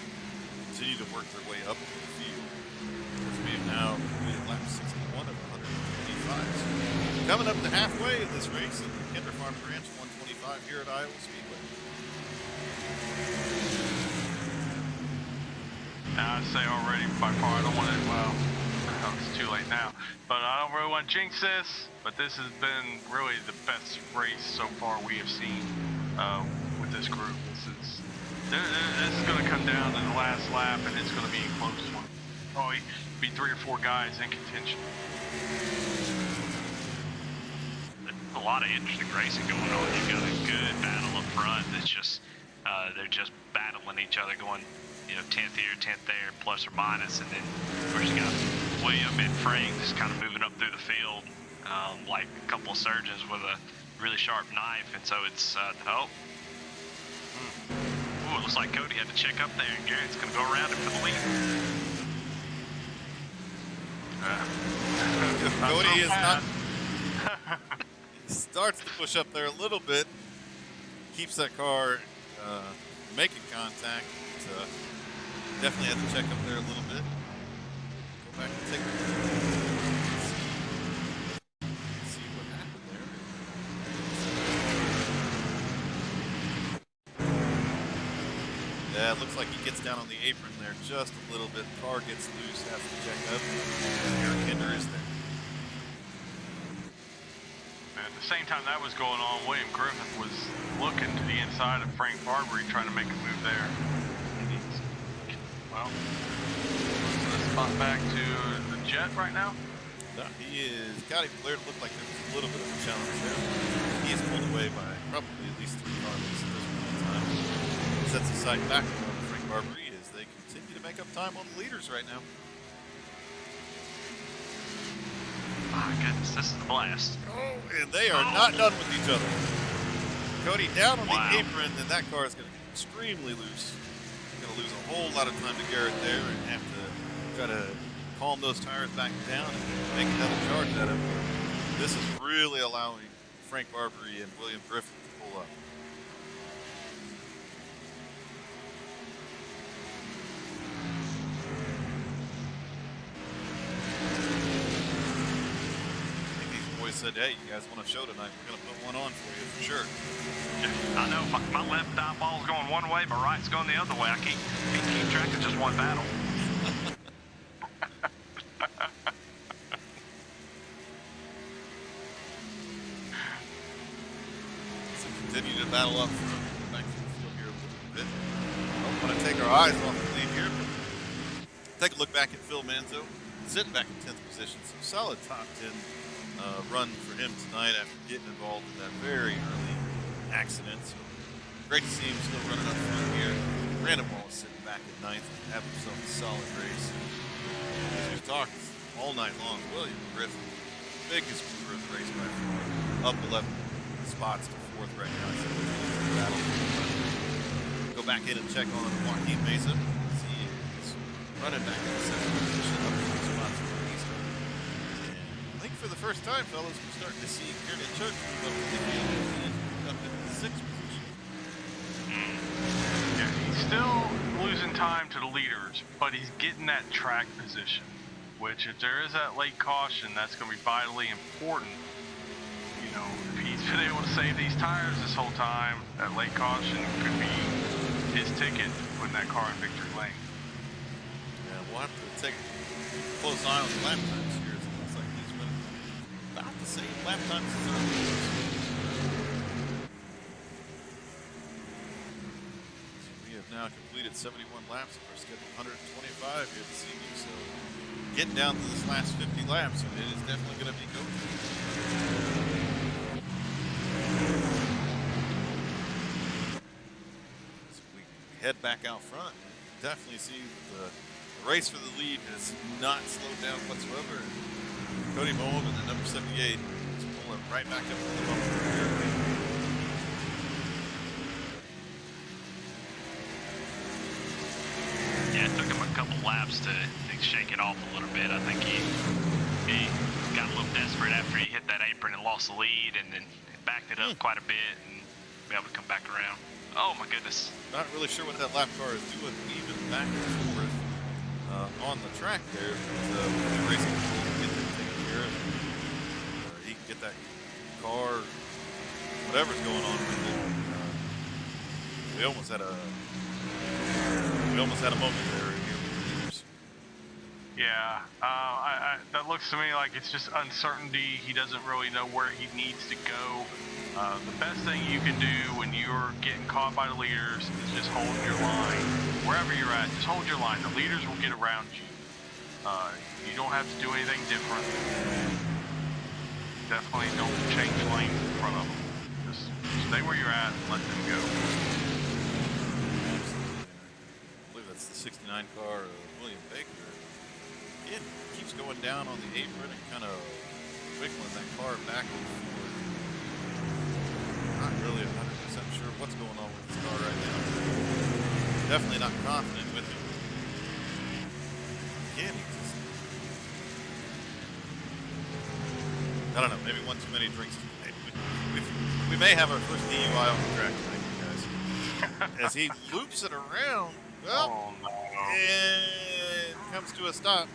A: continue to work their way up the field. As we have now completed lap 61 of 125. So coming up to halfway in this race at the Kinder Farm Ranch 125 here at Iowa Speedway.
B: I'd say already by far, I don't want to, well, it's too late now, but I don't really want to jinx this, but this has been really the best race so far we have seen with this group. This is going to come down to the last lap, and it's going to be a close one. Probably be 3 or 4 guys in contention.
C: A lot of interesting racing going on. You've got a good battle up front. It's just they're just battling each other, going 10th here, 10th there, plus or minus, and then of course you got William and Frank just kind of moving up through the field like a couple of surgeons with a really sharp knife, and so it's looks like Cody had to check up there, and Garrett's going to go around him for the lead.
A: Cody is not. He starts to push up there a little bit. Keeps that car making contact. But, definitely had to check up there a little bit. Go back and take a look. See what happened there. Yeah, it looks like he gets down on the apron there just a little bit. Car gets loose, has to check up. Eric Kinder is there.
B: At the same time that was going on, William Griffith was looking to the inside of Frank Barbary, trying to make a move there. Well, let's spot back to the Jet right now.
A: No, he is got him cleared. It looked like there was a little bit of a challenge there. He is pulled away by probably at least 3 cars at this point in time. Sets the sight back on Frank Barbary as they continue to make up time on the leaders right now.
C: My goodness, this is a blast.
A: Oh, and they are not done with each other. Cody down on
C: Wow.
A: the apron, and that car is going to get extremely loose. Going to lose a whole lot of time to Garrett there and have to try to calm those tires back down and make another charge at him. This is really allowing Frank Barbary and William Griffith to pull up. I think these boys said, hey, you guys want a show tonight? We're going to put one on for you for sure.
C: I know my left eyeball's going one way, my right's going the other way. I can't keep track of just one battle.
A: So continue to battle up front. Back to the field here a little bit. Don't want to take our eyes off the lead here. Take a look back at Phil Manzo, sitting back in 10th position. Some solid top 10 run for him tonight after getting involved in that very early accident. So great to see him still running up front here. Brandon Wallace sitting back at 9th, having himself a solid race. As we've talked all night long, William Griffith, biggest mover of the race by far, up 11 spots to 4th right now. So battle. Go back in and check on Joaquin Mesa. He is running back in the 7th position, up 2 spots from where he started. And I think for the first time, fellas, we're starting to see Kieran Church move up to the field. Up into the 6th position.
B: Yeah, he's still losing time to the leaders, but he's getting that track position, which if there is that late caution, that's going to be vitally important. You know, if he's been able to save these tires this whole time, that late caution could be his ticket to putting that car in victory lane.
A: Yeah, we'll have to take a close eye on the lap times here. It looks like he's been about the same lap times as our leaders. We have now completed 71 laps of our scheduled 125 here this evening. So getting down to this last 50 laps, and it is definitely going to be good. So we head back out front. Definitely see the race for the lead has not slowed down whatsoever. Cody Boehm in the number 78 is pulling right back up to the bumper here.
C: Yeah, it took him a couple laps to shake it off a little bit. I think he got a little desperate after he hit that apron and lost the lead, and then backed it up quite a bit and be able to come back around. Oh my goodness.
A: Not really sure what that lap car is doing, even back and forth on the track there. But the racing control to get that taken care of. He can get that car, whatever's going on with it. We almost had a moment there here with the leaders.
B: Yeah, that looks to me like it's just uncertainty. He doesn't really know where he needs to go. The best thing you can do when you're getting caught by the leaders is just hold your line. Wherever you're at, just hold your line. The leaders will get around you. You don't have to do anything different. Definitely don't change lanes in front of them. Just stay where you're at and let them go.
A: I believe that's the 69 car of William Baker. Again, keeps going down on the apron and kind of wiggling that car back and forth. Not really 100% sure what's going on with this car right now. definitely not confident with him. Again, he just, I don't know, maybe one too many drinks today. We may have our first DUI on the track tonight, you guys. As he loops it around, well, and comes to a stop.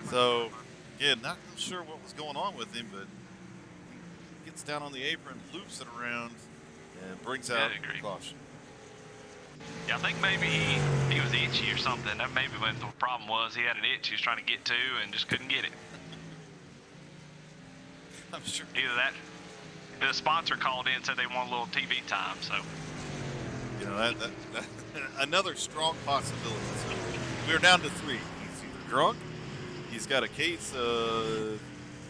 A: So, again, not real sure what was going on with him, but he gets down on the apron, loops it around, and brings out caution.
C: Yeah, I think maybe he was itchy or something. That maybe what the problem was. He had an itch he was trying to get to and just couldn't get it.
A: I'm sure.
C: Either that, the sponsor called in and said they want a little TV time. So,
A: you know, that another strong possibility. So we're down to 3. He's either drunk, he's got a case of,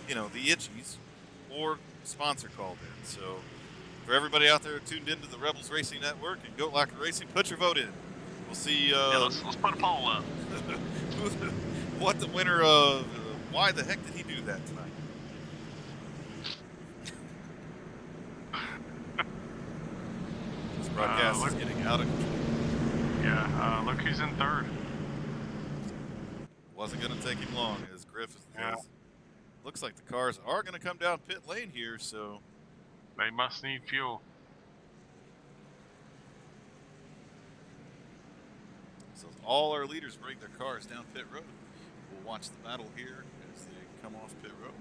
A: you know, the itchies, or sponsor called in. So for everybody out there tuned into the Rebels Racing Network and Goat Locker Racing, put your vote in. We'll see.
C: Yeah, let's put a poll up.
A: What the winner of? Why the heck did he do that tonight? This broadcast is getting out of control.
B: Yeah, look who's in 3rd.
A: Wasn't going to take him long as Griffith looks like the cars are going to come down pit lane here, so
B: they must need fuel.
A: So all our leaders bring their cars down pit road. We'll watch the battle here as they come off pit road.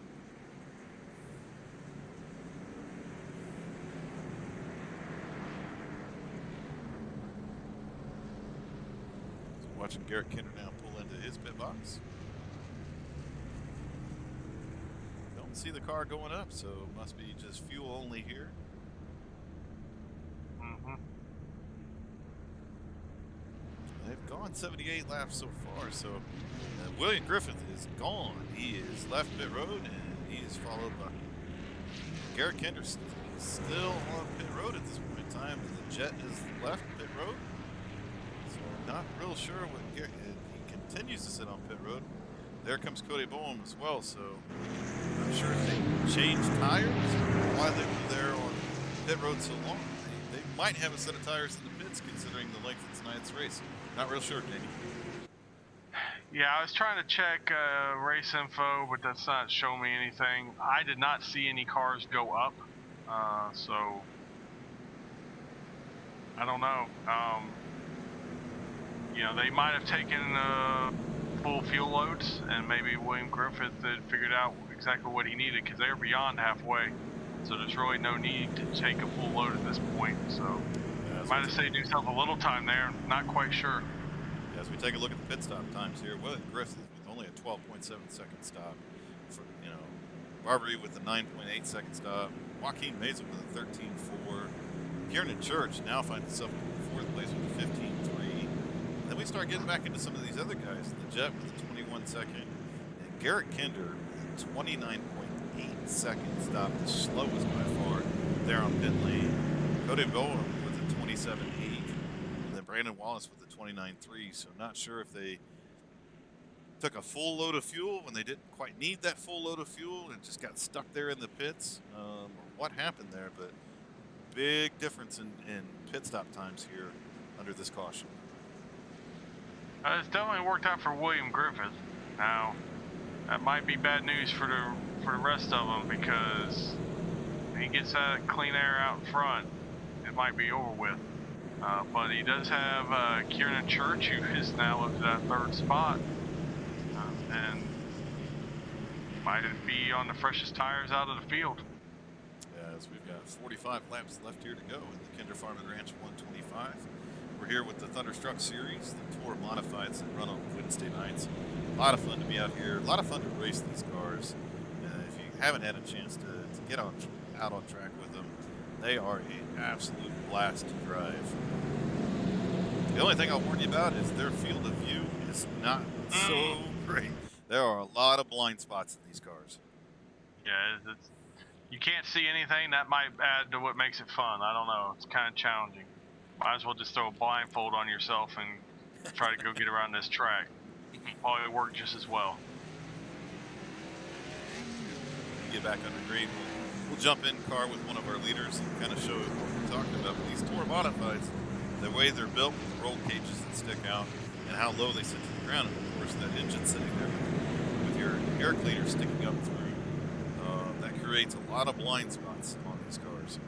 A: So watching Garrett Kinder now pull into his pit box. Don't see the car going up, so it must be just fuel only here. They've gone 78 laps so far, so William Griffith is gone. He is left pit road, and he is followed by Garrett Kenders. He's still on pit road at this point in time. The Jet is left pit road, so not real sure what Garrett. He continues to sit on pit road. There comes Cody Boehm as well, so I'm not sure if they changed tires or why they were there on pit road so long. They might have a set of tires in the pits considering the length of tonight's race. Not real sure, Danny.
B: Yeah, I was trying to check race info, but that's not showing me anything. I did not see any cars go up, so I don't know. You know, they might have taken full fuel loads, and maybe William Griffith had figured out exactly what he needed because they're beyond halfway. So there's really no need to take a full load at this point. So might have saved himself a little time there. Not quite sure.
A: As we take a look at the pit stop times here, William Griffith with only a 12.7 second stop. For, you know, Barbary with a 9.8 second stop. Joaquin Meza with a 13.4. Kieran Church now finds himself in 4th place with a 15.3. And then we start getting back into some of these other guys. The Jet with a 21 second. And Garrett Kinder with a 29.8 second stop, the slowest by far there on pit lane. Cody Bowen with a 27.8. And then Brandon Wallace with a 29.3. So not sure if they took a full load of fuel when they didn't quite need that full load of fuel and just got stuck there in the pits. Or what happened there, but big difference in pit stop times here under this caution.
B: It's definitely worked out for William Griffith. Now, that might be bad news for the rest of them because when he gets that clean air out in front, it might be over with. But he does have Kieran Church, who is now up to that 3rd spot, and might be on the freshest tires out of the field.
A: As we've got 45 laps left here to go in the Kinder Farm and Ranch 125. We're here with the Thunderstruck Series, the Tour Modifieds that run on Wednesday nights. A lot of fun to be out here. A lot of fun to race these cars. If you haven't had a chance to get out on track with them, they are an absolute blast to drive. The only thing I'll warn you about is their field of view is not so great. There are a lot of blind spots in these cars.
B: Yeah, you can't see anything. That might add to what makes it fun. I don't know. It's kind of challenging. Might as well just throw a blindfold on yourself and try to go get around this track. Probably work just as well.
A: Get back under green. We'll jump in car with one of our leaders and kind of show what we're talking about. These Tour Modifieds, the way they're built with the roll cages that stick out and how low they sit to the ground, and of course that engine sitting there with your air cleaner sticking up through, that creates a lot of blind spots on these cars.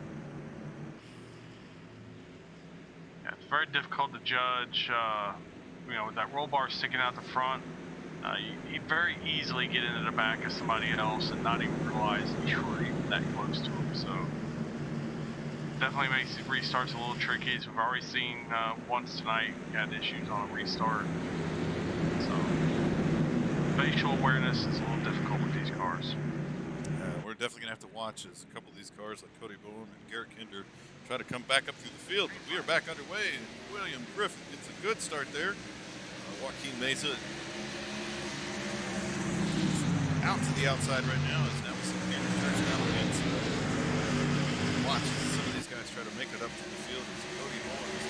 B: Yeah, it's very difficult to judge. With that roll bar sticking out the front, you very easily get into the back of somebody else and not even realize you were even that close to them. So definitely makes the restarts a little tricky. As we've already seen once tonight, we had issues on a restart. So facial awareness is a little difficult with these cars.
A: We're definitely going to have to watch as a couple of these cars like Cody Bowen and Garrett Kinder try to come back up through the field. But we are back underway, and William Griffin gets a good start there. Joaquin Mesa out to the outside right now as now some Kinder turns down on the inside. Watch as some of these guys try to make it up to the field as Cody Bowen is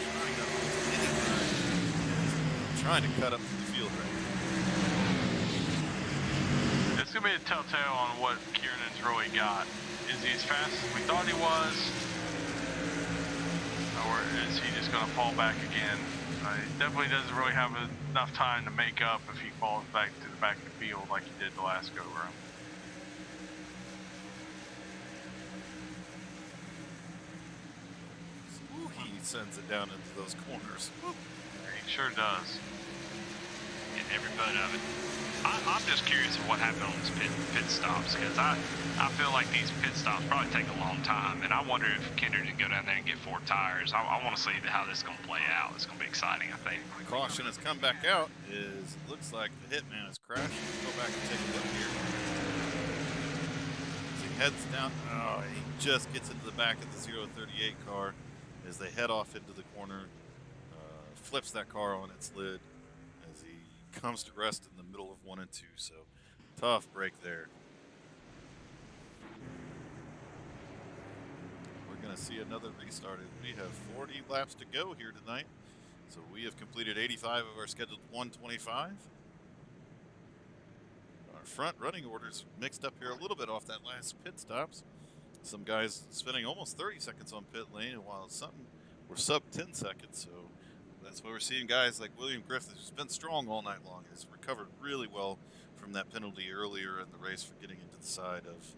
A: trying to cut up to the field right now.
B: It's going to be a telltale on what Kiernan's really got. Is he as fast as we thought he was? Or is he just going to fall back again? He definitely doesn't really have enough time to make up if he falls back to the back of the field like he did the last go-around.
A: Ooh, he sends it down into those corners.
B: He sure does.
C: Getting every bit of it. I'm just curious of what happened on these pit stops, because I feel like these pit stops probably take a long time, and I wonder if Kinder didn't go down there and get 4 tires. I want to see how this is going to play out. It's going to be exciting, I think.
A: The caution has come back out. It looks like the Hitman has crashed. Let's go back and take a look here. As he heads down, he just gets into the back of the 038 car as they head off into the corner. Flips that car on its lid as he comes to rest in the middle of 1 and 2. So tough break there. We're going to see another restart. We have 40 laps to go here tonight. So we have completed 85 of our scheduled 125. Our front running orders mixed up here a little bit off that last pit stops. Some guys spending almost 30 seconds on pit lane, and while some were sub 10 seconds. So that's why we're seeing guys like William Griffith, who's been strong all night long, has recovered really well from that penalty earlier in the race for getting into the side of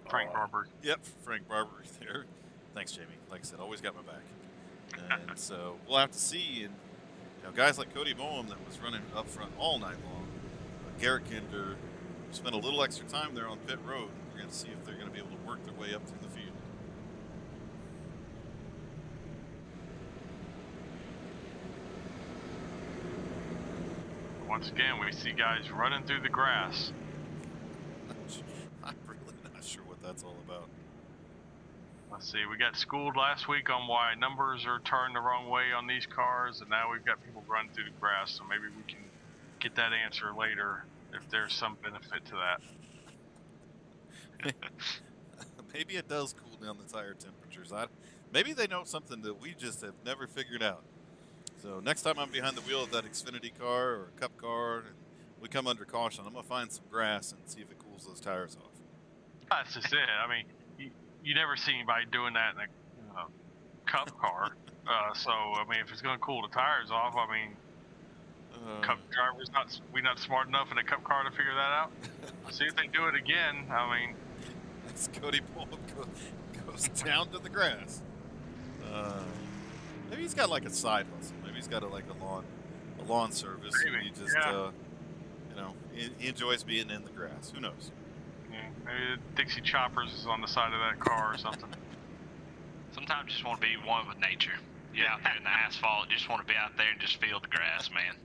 B: Frank Barber.
A: Yep, Frank Barber there. Thanks, Jamie. Like I said, always got my back. And so we'll have to see. And guys like Cody Boehm that was running up front all night long. Garrett Kinder spent a little extra time there on pit road. We're going to see if they're going to be able to work their way up through the field.
B: Once again, we see guys running through the grass.
A: I'm really not sure what that's all about.
B: Let's see, we got schooled last week on why numbers are turned the wrong way on these cars, and now we've got people running through the grass, so maybe we can get that answer later if there's some benefit to that.
A: Maybe it does cool down the tire temperatures. Maybe they know something that we just have never figured out. So next time I'm behind the wheel of that Xfinity car or a Cup car and we come under caution, I'm going to find some grass and see if it cools those tires off.
B: That's just it. I mean, you never see anybody doing that in a Cup car. So, I mean, if it's going to cool the tires off, I mean, Cup drivers we not smart enough in a Cup car to figure that out. See if they do it again. I mean,
A: as Cody Paul goes down to the grass. Maybe he's got like a side hustle. Maybe he's got a lawn service.
B: Maybe.
A: He just he enjoys being in the grass. Who knows?
B: Yeah, maybe Dixie Choppers is on the side of that car or something.
C: Sometimes you just want to be one with nature. You're out there in the asphalt, just want to be out there and just feel the grass, man.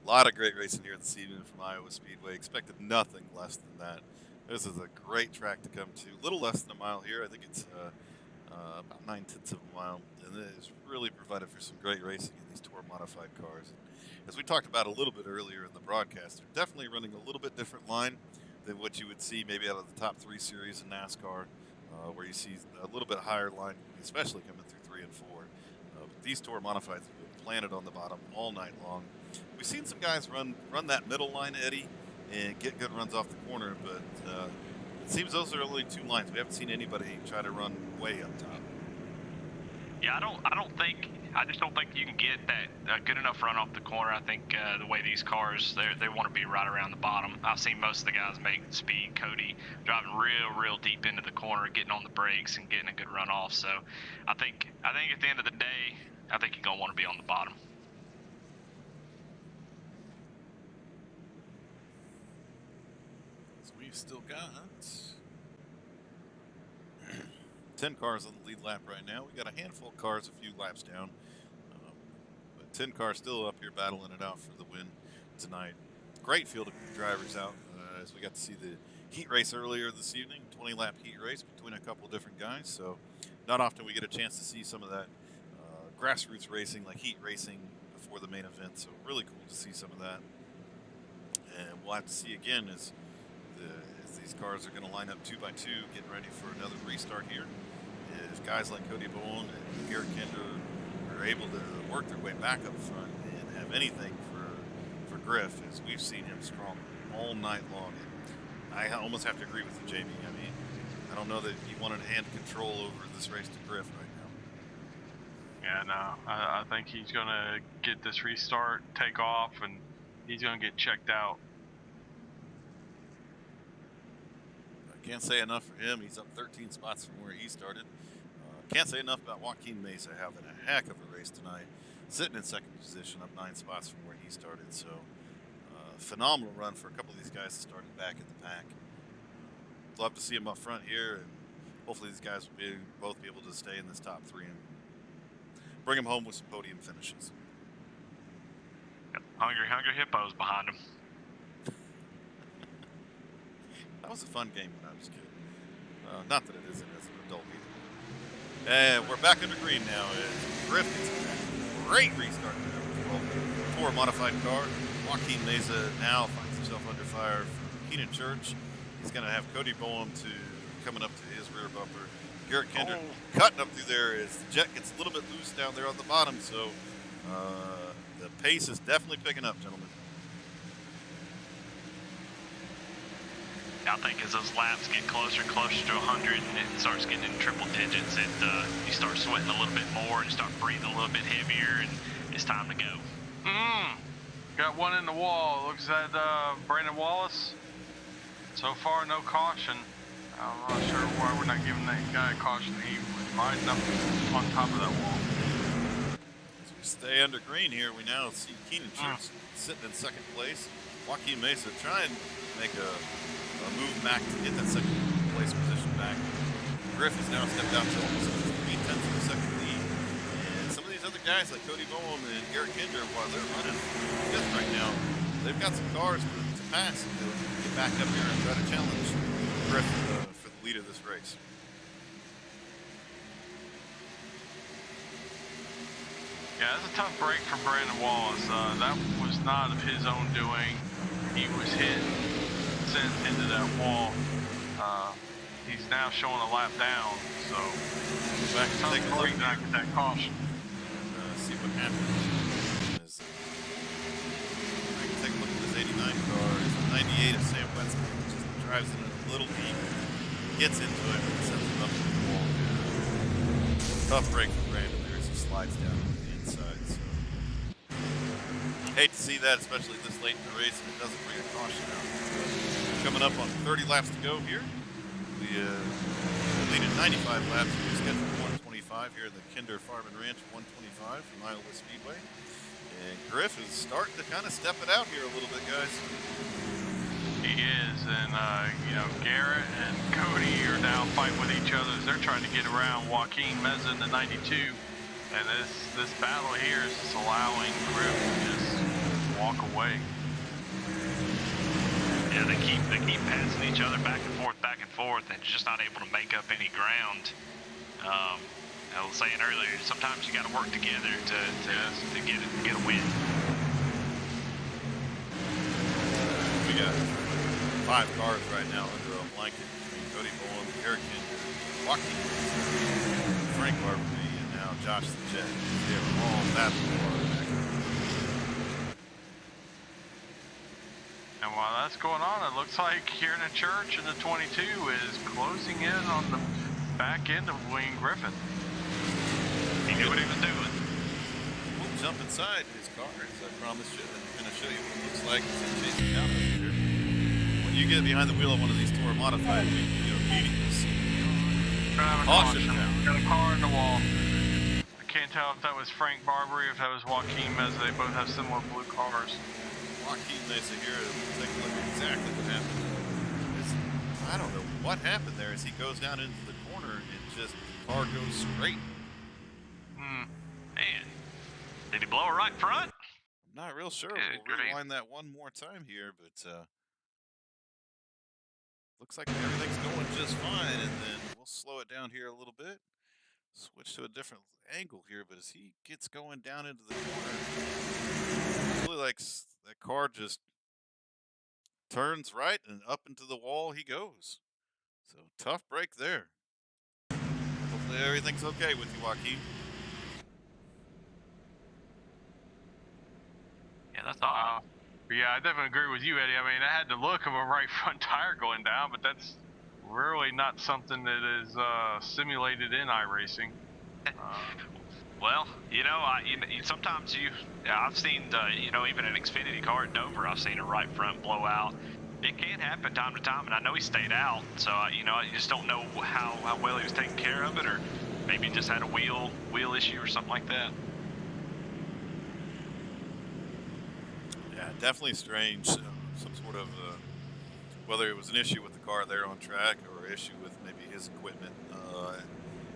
A: A lot of great racing here this evening from Iowa Speedway. Expected nothing less than that. This is a great track to come to. A little less than a mile here. I think it's about 9/10 of a mile. And it has really provided for some great racing in these Tour modified cars. As we talked about a little bit earlier in the broadcast, they're definitely running a little bit different line than what you would see maybe out of the top 3 series in NASCAR, where you see a little bit higher line, especially coming through 3 and 4. But these Tour modifieds have been planted on the bottom all night long. We've seen some guys run that middle line, Eddie, and get good runs off the corner. But it seems those are only 2 lines. We haven't seen anybody try to run way up top.
C: Yeah, I just don't think you can get that good enough run off the corner. I think the way these cars, they want to be right around the bottom. I've seen most of the guys make speed. Cody driving real deep into the corner, getting on the brakes and getting a good run off. So I think at the end of the day, I think you're gonna want to be on the bottom.
A: So we've still got 10 cars on the lead lap right now. We got a handful of cars a few laps down. But 10 cars still up here battling it out for the win tonight. Great field of drivers out as we got to see the heat race earlier this evening, 20-lap heat race between a couple different guys. So not often we get a chance to see some of that grassroots racing, like heat racing before the main event. So really cool to see some of that. And we'll have to see again as these cars are going to line up 2 by 2, getting ready for another restart here. If guys like Cody Bowen and Garrett Kinder are able to work their way back up front and have anything for Griff, as we've seen him strong all night long. And I almost have to agree with you, Jamie. I mean, I don't know that he wanted to hand control over this race to Griff right now.
B: Yeah, no, I think he's going to get this restart, take off, and he's going to get checked out.
A: Can't say enough for him. He's up 13 spots from where he started. Can't say enough about Joaquin Mesa having a heck of a race tonight, sitting in second position, up 9 spots from where he started. So, phenomenal run for a couple of these guys that started back in the pack. Love to see him up front here, and hopefully these guys will both be able to stay in this top 3 and bring them home with some podium finishes.
C: Yep. Hungry hippos behind him.
A: That was a fun game when I was a kid. Not that it isn't as an adult either. And we're back under green now. Griff gets a great restart for a modified car. Joaquin Mesa now finds himself under fire from Keenan Church. He's going to have Cody Boehm coming up to his rear bumper. Garrett Kinder cutting up through there as the jet gets a little bit loose down there on the bottom. So the pace is definitely picking up, gentlemen.
C: I think as those laps get closer to 100 and it starts getting in triple digits, you start sweating a little bit more and start breathing a little bit heavier, and it's time to go.
B: Got one in the wall. Looks at Brandon Wallace. So far, no caution. I'm not sure why we're not giving that guy a caution. He was riding up on top of that wall.
A: As we stay under green here, we now see Keenan Church sitting in second place. Joaquin Mesa trying to make a move back to get that second place position back. Griff has now stepped out to almost 3/10 of the second lead. And some of these other guys like Cody Boehm and Garrett Kinder, while they're running fifth right now, they've got some cars to pass and to get back up here and try to challenge Griff for the lead of this race.
B: Yeah, that's a tough break for Brandon Wallace. That was not of his own doing. He was hit, sent into that wall. He's now showing a lap down, so back to take a look and get that caution.
A: See what happens. I can take a look at this 89 car. It's a 98 of Sam Weston, which just drives in a little deep, gets into it, and sends him up to the wall. Tough break for Brandon there as he slides down on the inside. So hate to see that, especially this late in the race, and it doesn't bring a caution out. Coming up on 30 laps to go here. We completed 95 laps. We're scheduled 125 here at the Kinder Farm and Ranch, 125 from Iowa Speedway. And Griff is starting to kind of step it out here a little bit, guys.
B: He is, and Garrett and Cody are now fighting with each other as they're trying to get around Joaquin Mesa in the 92. And this battle here is just allowing Griff to just walk away.
C: Yeah, they keep passing each other back and forth, and just not able to make up any ground. I was saying earlier, sometimes you got to work together to get a win.
A: We got 5 cars right now under a blanket between Cody Bowen, Garrett Kinder, Joaquin, Frank Barbary, and now Josh the Jet. They're all battling hard back there.
B: And while that's going on, it looks like Kieran and Church in the 22 is closing in on the back end of William Griffin.
C: He knew what he was doing.
A: We'll jump inside his car, as I promised you, and kind of show you what it looks like as I'm chasing down over here. When you get behind the wheel of one of these Tour Modified, you immediately see caution.
B: Got a car in the wall. I can't tell if that was Frank Barbary, if that was Joaquin Meza. They both have similar blue cars.
A: Joaquin Meza here, take a look at exactly what happened. I don't know what happened there as he goes down into the corner and just the car goes straight.
C: Man, did he blow it right front?
A: I'm not real sure.
C: Good
A: We'll
C: grief.
A: rewind that one more time here, but looks like everything's going just fine, and then we'll slow it down here a little bit. Switch to a different angle here, but as he gets going down into the corner, really like that car just turns right and up into the wall he goes. So tough break there. Hopefully everything's okay with you, Joaquin.
C: Yeah, that's odd.
B: Yeah, I definitely agree with you, Eddie. I mean, I had the look of a right front tire going down, but that's really not something that is simulated in iRacing.
C: Well, you know, sometimes I've seen, even an Xfinity car at Dover, I've seen a right front blow out. It can happen time to time, and I know he stayed out, so, you just don't know how well he was taking care of it, or maybe he just had a wheel issue or something like that.
A: Yeah, definitely strange. Some sort of, whether it was an issue with the car there on track or an issue with maybe his equipment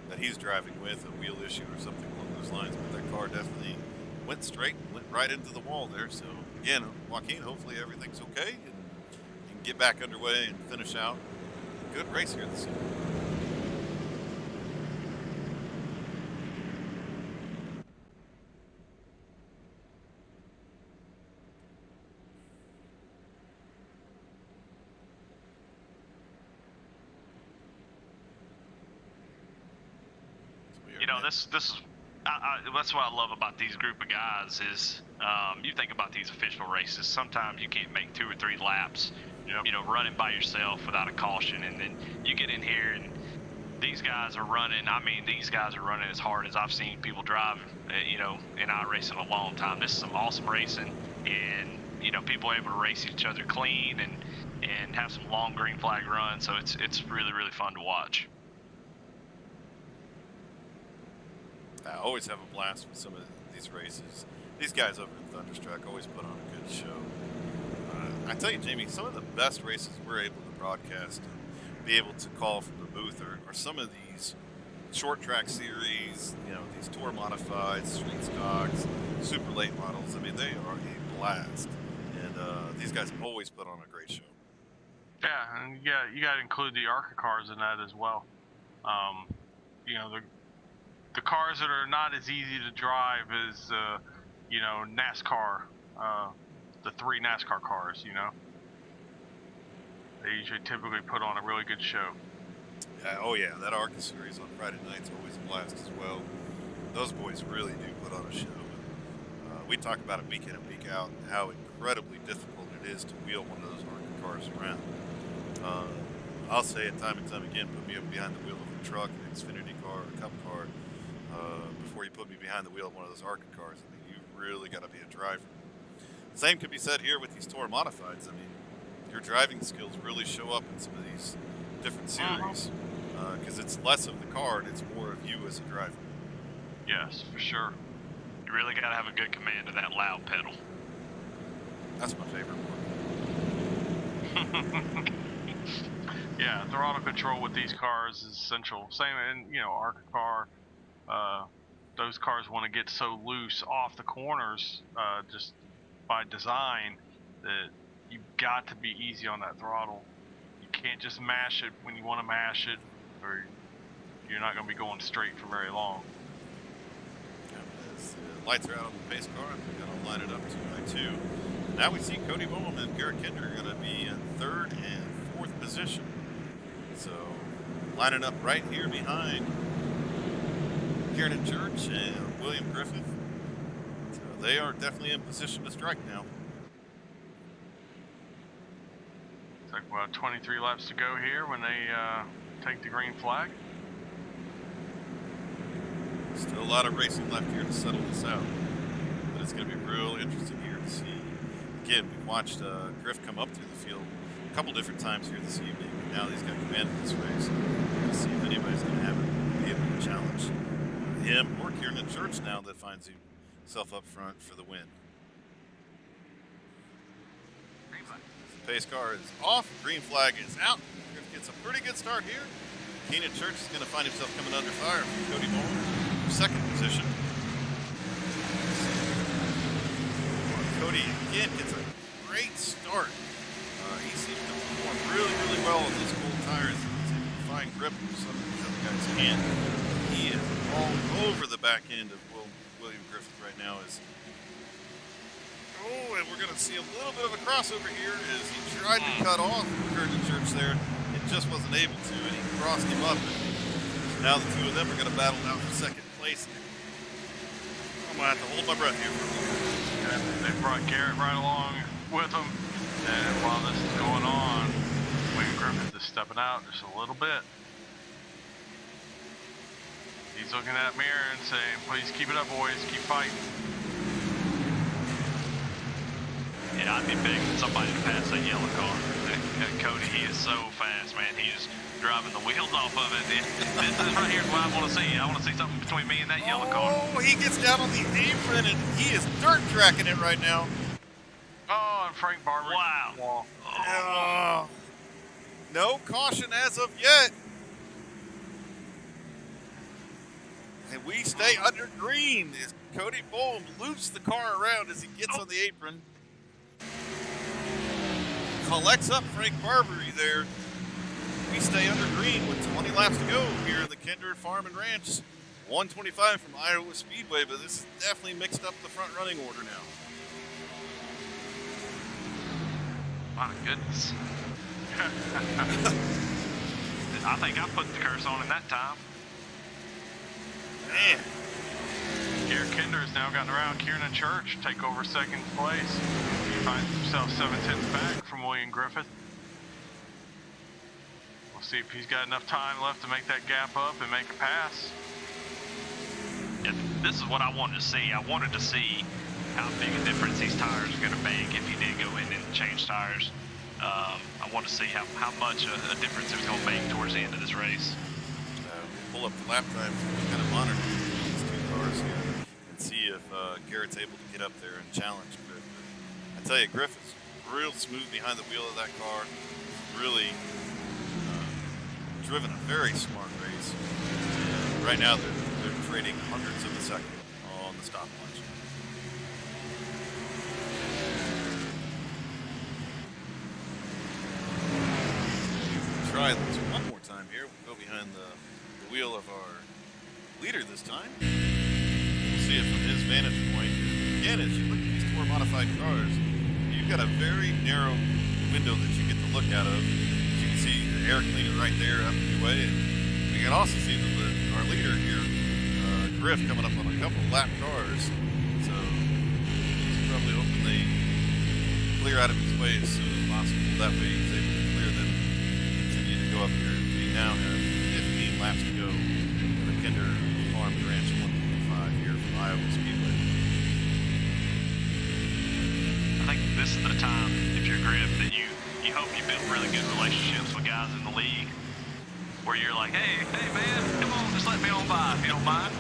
A: that he's driving with, a wheel issue or something along those lines. But that car definitely went straight, went right into the wall there. So again, Joaquin, hopefully everything's okay and you can get back underway and finish out a good race here this evening.
C: This is that's what I love about these group of guys is you think about these official races. Sometimes you can't make 2 or 3 laps, running by yourself without a caution, and then you get in here and these guys are running. I mean, these guys are running as hard as I've seen people drive, in iRacing a long time. This is some awesome racing, and people are able to race each other clean and have some long green flag runs. So it's really, really fun to watch.
A: I always have a blast with some of these races. These guys over in Thunderstruck always put on a good show. I tell you, Jamie, some of the best races we're able to broadcast and be able to call from the booth are some of these short track series, these Tour Modified, Street Stocks, Super Late Models. I mean, they are a blast. And these guys always put on a great show.
B: Yeah, and you got to include the ARCA cars in that as well. The cars that are not as easy to drive as, NASCAR, the 3 NASCAR cars, They usually typically put on a really good show.
A: Oh yeah, that ARCA series on Friday night's always a blast as well. Those boys really do put on a show. We talk about it week in and week out, and how incredibly difficult it is to wheel one of those ARCA cars around. I'll say it time and time again, put me up behind the wheel of a truck, an Xfinity car, or a Cup car, before you put me behind the wheel of one of those ARCA cars. I mean, you really got to be a driver. Same could be said here with these Tour Modifieds. I mean, your driving skills really show up in some of these different series because it's less of the car and it's more of you as a driver.
B: Yes, for sure.
C: You really got to have a good command of that loud pedal.
A: That's my favorite one.
B: Yeah, throttle control with these cars is essential. Same in, ARCA car. Those cars want to get so loose off the corners just by design that you've got to be easy on that throttle. You can't just mash it when you want to mash it, or you're not going to be going straight for very long.
A: As the lights are out on the pace car, we're going to line it up 2 by 2. Now we see Cody Boehm and Garrett Kinder are going to be in 3rd and 4th position. So lining up right here behind Kieran Church and William Griffith. So they are definitely in position to strike now.
B: Well, 23 laps to go here when they take the green flag.
A: Still a lot of racing left here to settle this out, but it's going to be real interesting here to see. Again, we watched Griff come up through the field a couple different times here this evening. Now he's got command of this race. We'll see if anybody's going to have it, be able to challenge him or Kieran Church now that finds himself up front for the win. The pace car is off. Green flag is out. Griff gets a pretty good start here. Keenan Church is going to find himself coming under fire from Cody Bowman for second position. Cody again gets a great start. He seems to perform really, really well on those cold tires. He's able to find grip with some of these other guys can't. He is all over the back end of William Griffith right now. And we're going to see a little bit of a crossover here as he tried to cut off Curtin Church there. It just wasn't able to, and he crossed him up. And now the two of them are going to battle out for second place. I'm going to have to hold my breath here for a moment.
B: They brought Garrett right along with them. And while this is going on, William Griffith is stepping out just a little bit. He's looking at that mirror and saying, please keep it up, boys. Keep fighting.
C: Yeah, I'd be begging somebody to pass that yellow car. Cody, he is so fast, man. He is driving the wheels off of it. This is right here what I want to see. I want to see something between me and that yellow car.
A: Oh, he gets down on the apron and he is dirt tracking it right now.
B: Oh, and Frank Barber.
C: Wow.
A: Oh. No caution as of yet. And we stay under green as Cody Bohm loops the car around as he gets on the apron. Collects up Frank Barbary there. We stay under green with 20 laps to go here in the Kinder Farm and Ranch. 125 from Iowa Speedway, but this is definitely mixed up the front running order now.
C: My goodness. I think I put the curse on him that time.
A: Man.
B: Garrett Kinder has now gotten around Kieran Church, take over second place. He finds himself 7/10 back from William Griffith. We'll see if he's got enough time left to make that gap up and make a pass.
C: Yeah, this is what I wanted to see. I wanted to see how big a difference these tires are going to make if he did go in and change tires. I want to see how much a difference it was going to make towards the end of this race.
A: Pull up the lap times and kind of monitor these two cars here and see if Garrett's able to get up there and challenge Griff. I tell you, Griff is real smooth behind the wheel of that car. Really driven a very smart race. And right now they're trading hundreds of a second on the stopwatch. Try this one more time here. We'll go behind the wheel of our leader this time. We'll see it from his vantage point. Again, as you look at these tour modified cars, you've got a very narrow window that you get to look out of. You can see the air cleaner right there up your way, and you can also see our leader here, Griff, coming up on a couple lap cars. So he's probably hoping they clear out of his way as soon as possible. That way he's able to clear them and continue to go up here. We now have 15 laps to go for the Kinder Farm and Ranch 125 here from Iowa Speedway.
C: I think this is the time, if you're Griff, that you hope you build really good relationships with guys in the league where you're like, hey man, come on, just let me on by if you don't mind.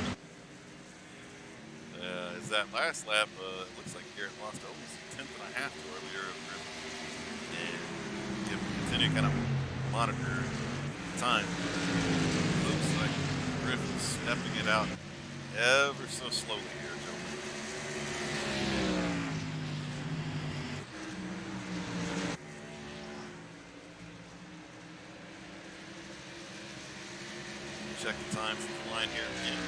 A: As that last lap, it looks like Garrett lost almost a tenth and a half to our leader of Griff. And we continue to kind of monitor time. Looks like Griff is stepping it out ever so slowly here, gentlemen. Check the time from the line here again.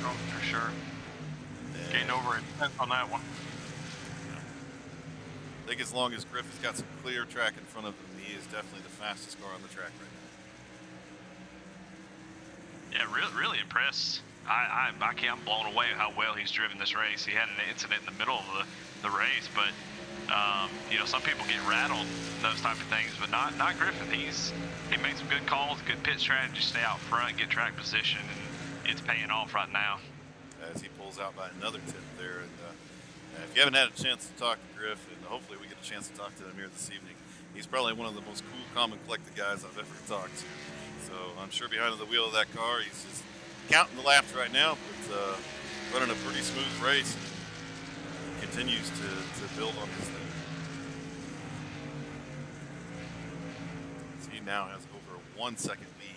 B: Oh, for sure. Gained over a tenth on that one.
A: I think as long as Griff has got some clear track in front of him, he is definitely the fastest car on the track right now.
C: Yeah, really impressed. I'm blown away how well he's driven this race. He had an incident in the middle of the race, but Some people get rattled in those type of things, but not Griffin. He made some good calls, good pit strategy, stay out front, get track position, and it's paying off right now.
A: As he pulls out by another tip there. And if you haven't had a chance to talk to Griff, and hopefully we get a chance to talk to him here this evening, he's probably one of the most cool, calm, and collected guys I've ever talked to. So I'm sure behind the wheel of that car, he's just counting the laps right now, but running a pretty smooth race. And continues to build on his thing. So he now has over a 1 second lead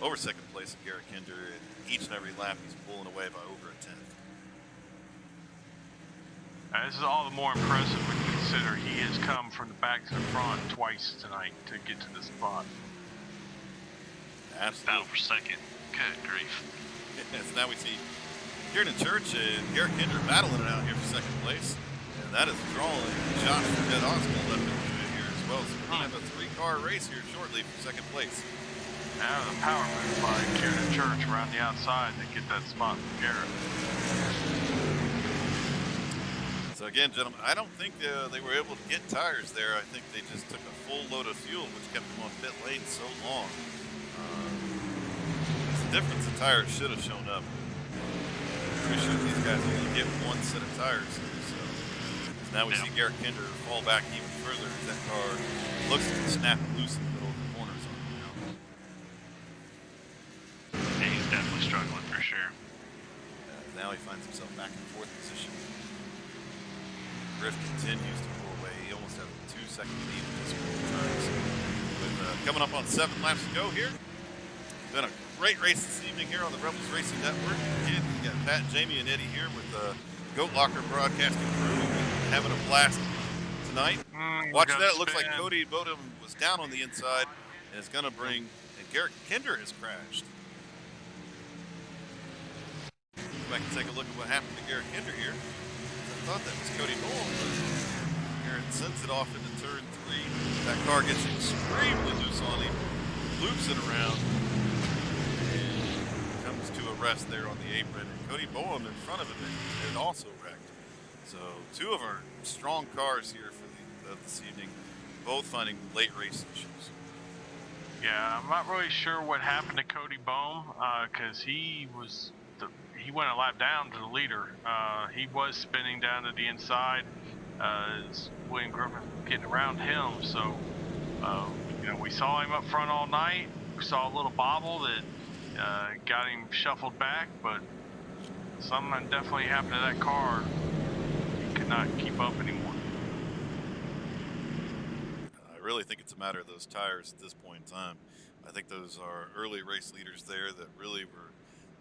A: over second place of Garrett Kinder, and each and every lap he's pulling away by over a tenth.
B: This is all the more impressive when you consider he has come from the back to the front twice tonight to get to this spot.
A: Absolutely.
C: Battle for second. Good grief.
A: So now we see Kieran Church and Garrett Kinder battling it out here for second place. And that is drawing Josh from Ted Oswald up into it here as well. So we're going to have a 3-car race here shortly for second place.
B: Now the power move by Kieran Church around the outside to get that spot from Garrett.
A: So again, gentlemen, I don't think they were able to get tires there. I think they just took a full load of fuel, which kept them on pit lane so long. It's the difference the tires should have shown up. Pretty sure these guys only get one set of tires here. So now we see Garrett Kinder fall back even further as that car looks to snap loose in the middle of the corners on him now.
C: Yeah, he's definitely struggling for sure.
A: Now he finds himself back in fourth position. Griff continues to pull away. He almost has a 2-second lead at this point in time. So with coming up on 7 laps to go here. It's been a great race this evening here on the Rebels Racing Network. Again, we got Pat, Jamie, and Eddie here with the Goat Locker broadcasting crew. Having a blast tonight. Watching that, it looks like Cody Bodum was down on the inside and is going to bring, and Garrett Kinder has crashed. Go back and take a look at what happened to Garrett Kinder here. I thought that was Cody Bowen, but Garrett sends it off into turn 3. That car gets extremely loose on him, loops it around, and comes to a rest there on the apron. And Cody Bowen in front of him had also wrecked. So 2 of our strong cars here for this evening, both finding late race issues.
B: Yeah, I'm not really sure what happened to Cody Bohm because he went a lap down to the leader. He was spinning down to the inside as William Griffin getting around him. So, we saw him up front all night. We saw a little bobble that got him shuffled back, but something definitely happened to that car. He could not keep up anymore.
A: I really think it's a matter of those tires at this point in time. I think those are early race leaders there that really were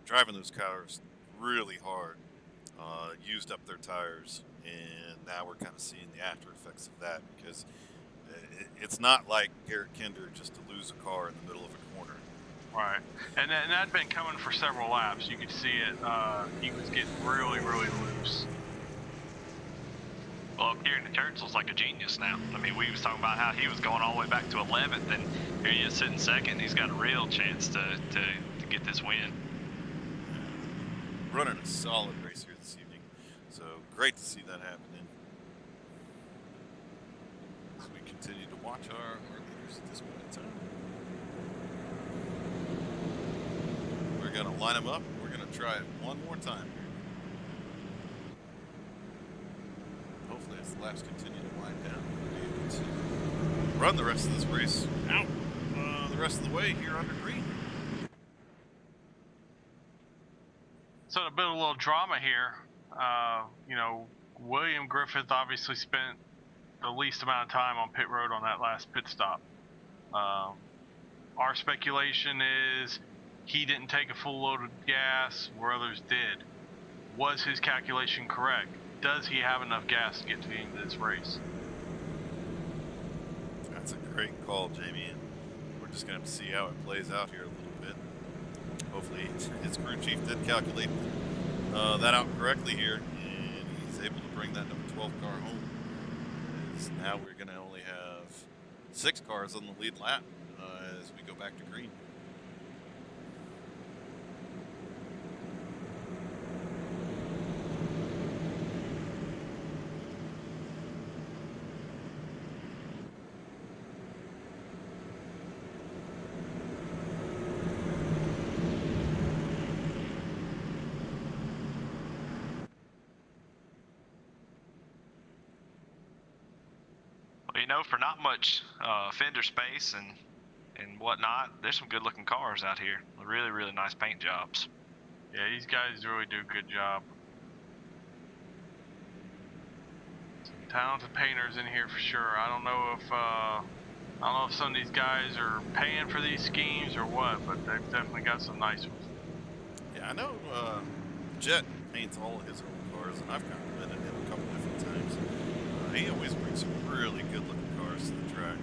A: driving those cars really hard, used up their tires, and now we're kind of seeing the after effects of that because it's not like Garrett Kinder just to lose a car in the middle of a corner.
B: Right, and that'd been coming for several laps. You could see it. He was getting really, really loose.
C: Well, Kieran Churchill's like a genius now. I mean, we was talking about how he was going all the way back to 11th, and here he is sitting second. He's got a real chance to get this win.
A: Running a solid race here this evening, so great to see that happening. As we continue to watch our leaders at this point in time. We're going to line them up. We're going to try it one more time here. Hopefully, as the laps continue to wind down, we'll be able to run the rest of this race out the rest of the way here under green.
B: So to build a little drama here, William Griffith obviously spent the least amount of time on pit road on that last pit stop. Our speculation is he didn't take a full load of gas where others did. Was his calculation correct? Does he have enough gas to get to the end of this race?
A: That's a great call, Jamie, and we're just going to have to see how it plays out here a little bit. Hopefully his crew chief did calculate that out correctly here, and he's able to bring that number 12 car home. As now we're going to only have 6 cars on the lead lap as we go back to green.
C: for not much fender space and whatnot, there's some good-looking cars out here. Really, really nice paint jobs.
B: Yeah, these guys really do a good job. Some talented painters in here for sure. I don't know if some of these guys are paying for these schemes or what, but they've definitely got some nice ones.
A: Yeah, I know Jet paints all of his own cars, and I've complimented him a couple different times. He always brings some really good-looking cars to the track.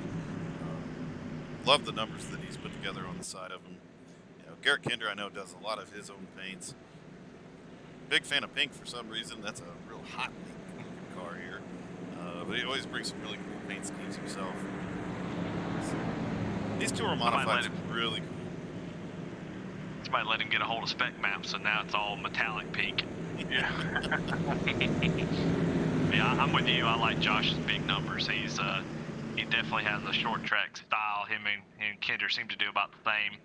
A: Love the numbers that he's put together on the side of them. Garrett Kinder, I know, does a lot of his own paints. Big fan of pink for some reason. That's a real hot pink car here. But he always brings some really cool paint schemes himself. So, these Tour Modifieds are really cool.
C: Somebody let him get a hold of spec maps, so now it's all metallic pink.
B: Yeah.
C: Yeah, I'm with you. I like Josh's big numbers. He definitely has a short track style. Him and Kinder seem to do about the same.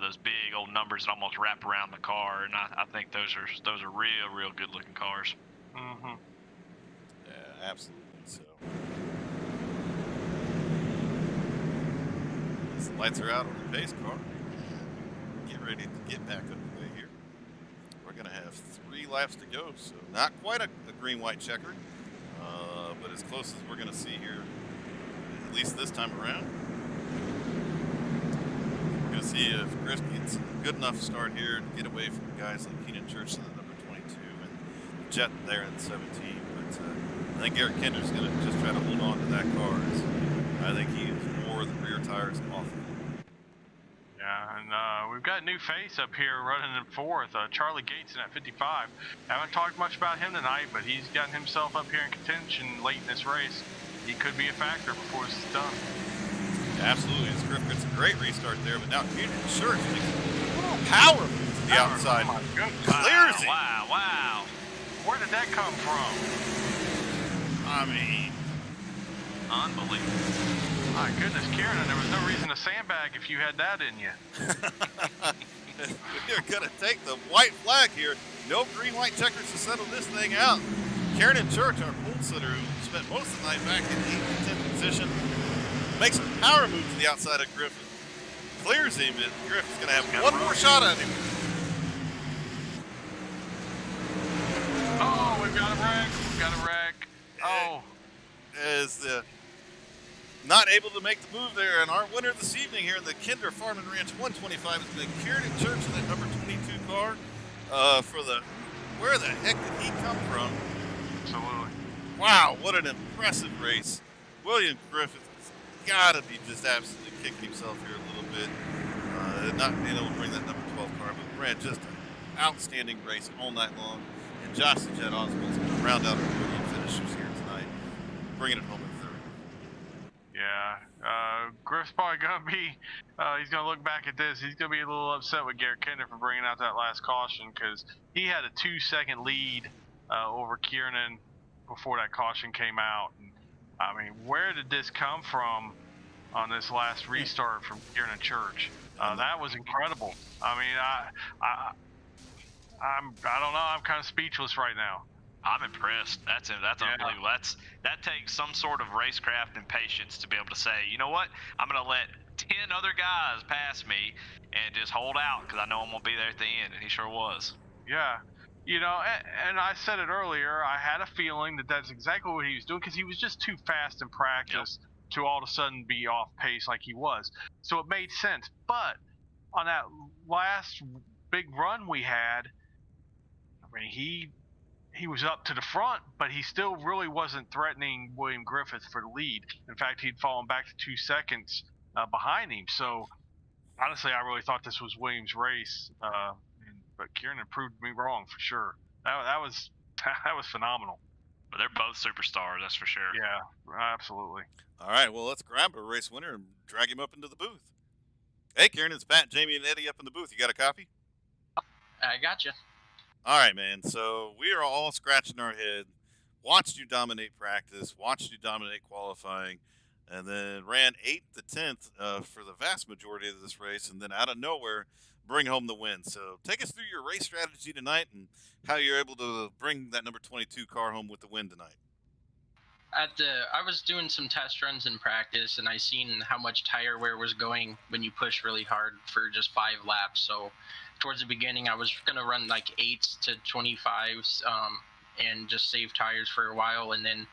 C: Those big old numbers that almost wrap around the car, and I think those are real good looking cars.
B: Mm-hmm.
A: Yeah, absolutely. So, the lights are out on the pace car. Get ready to get back underway here. We're going to have 3 laps to go, so not quite a green-white checker, but as close as we're going to see here, at least this time around. We're going to see if Chris gets a good enough start here to get away from guys like Keenan Church in the number 22 and Jet there in 17. But I think Garrett Kinder's going to just try to hold on to that car. I think he is more the rear tires off of it.
B: Yeah, and we've got a new face up here running in 4th, Charlie Gates in at 55. Haven't talked much about him tonight, but he's gotten himself up here in contention late in this race. He could be a factor before this is done.
A: Yeah, absolutely. As Griff gets a great restart there, but now Keenan Church makes a little power move to the outside.
B: Oh my goodness.
A: Clears it.
C: Wow.
B: Where did that come from?
A: I mean,
C: Unbelievable.
B: My goodness, Kieran, there was no reason to sandbag if you had that in you.
A: we're going to take the white flag here. No green-white checkers to settle this thing out. Kieran Church, our pole sitter, who spent most of the night back in 8th and 10th position, makes a power move to the outside of Griffin. Clears him, and Griffin's going to have one more shot at him.
B: Oh, we've got a wreck. Oh.
A: Is not able to make the move there, and our winner this evening here in the Kinder Farm and Ranch 125 has been Kieran Church in that number 22 car. Where the heck did he come from?
B: Absolutely.
A: Wow, what an impressive race. William Griffith's got to be just absolutely kicking himself here a little bit. Not being able to bring that number 12 car, but ran just an outstanding race all night long. And Josh the Jet Oswald's going to round out our podium finishers here tonight, bringing it home in 3rd.
B: Yeah, Griff's probably going to be, he's going to look back at this. He's going to be a little upset with Garrett Kinder for bringing out that last caution because he had a 2-second lead over Kieran before that caution came out. And, I mean, where did this come from on this last restart from Kieran Church? That was incredible. I mean, I don't know. I'm kind of speechless right now.
C: I'm impressed. That's unbelievable. That takes some sort of racecraft and patience to be able to say, you know what, I'm going to let 10 other guys pass me and just hold out because I know I'm going to be there at the end, and he sure was.
B: Yeah. And I said it earlier, I had a feeling that that's exactly what he was doing because he was just too fast in practice to all of a sudden be off pace like he was. So it made sense. But on that last big run we had, I mean, he was up to the front, but he still really wasn't threatening William Griffith for the lead. In fact, he'd fallen back to 2 seconds behind him. So honestly, I really thought this was Williams' race. But Kieran proved me wrong for sure. That was phenomenal.
C: But they're both superstars, that's for sure.
B: Yeah, absolutely.
A: All right, well, let's grab a race winner and drag him up into the booth. Hey, Kieran, it's Pat, Jamie, and Eddie up in the booth. You got a copy?
D: I got you.
A: All right, man. So we are all scratching our head. Watched you dominate practice, watched you dominate qualifying, and then ran 8th to 10th for the vast majority of this race, and then out of nowhere, bring home the win. So take us through your race strategy tonight and how you're able to bring that number 22 car home with the win tonight.
D: I was doing some test runs in practice, and I seen how much tire wear was going when you push really hard for just 5 laps. So towards the beginning, I was gonna run like 8s to 25s, and just save tires for a while. And then,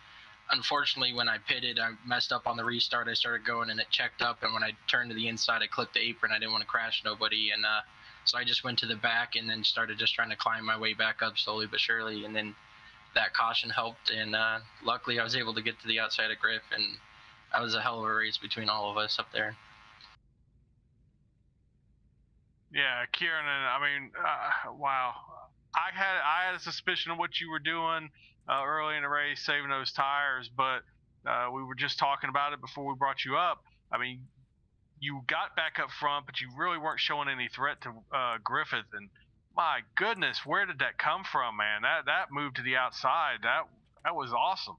D: unfortunately, when I pitted, I messed up on the restart. I started going, and it checked up. And when I turned to the inside, I clipped the apron. I didn't want to crash nobody, and so I just went to the back and then started just trying to climb my way back up slowly but surely. And then that caution helped, and luckily I was able to get to the outside of Griff, and that was a hell of a race between all of us up there.
B: Yeah, Kieran, I mean, wow. I had a suspicion of what you were doing early in the race, saving those tires, but we were just talking about it before we brought you up. I mean, you got back up front, but you really weren't showing any threat to Griffith. And my goodness, where did that come from, man? That move to the outside, that was awesome.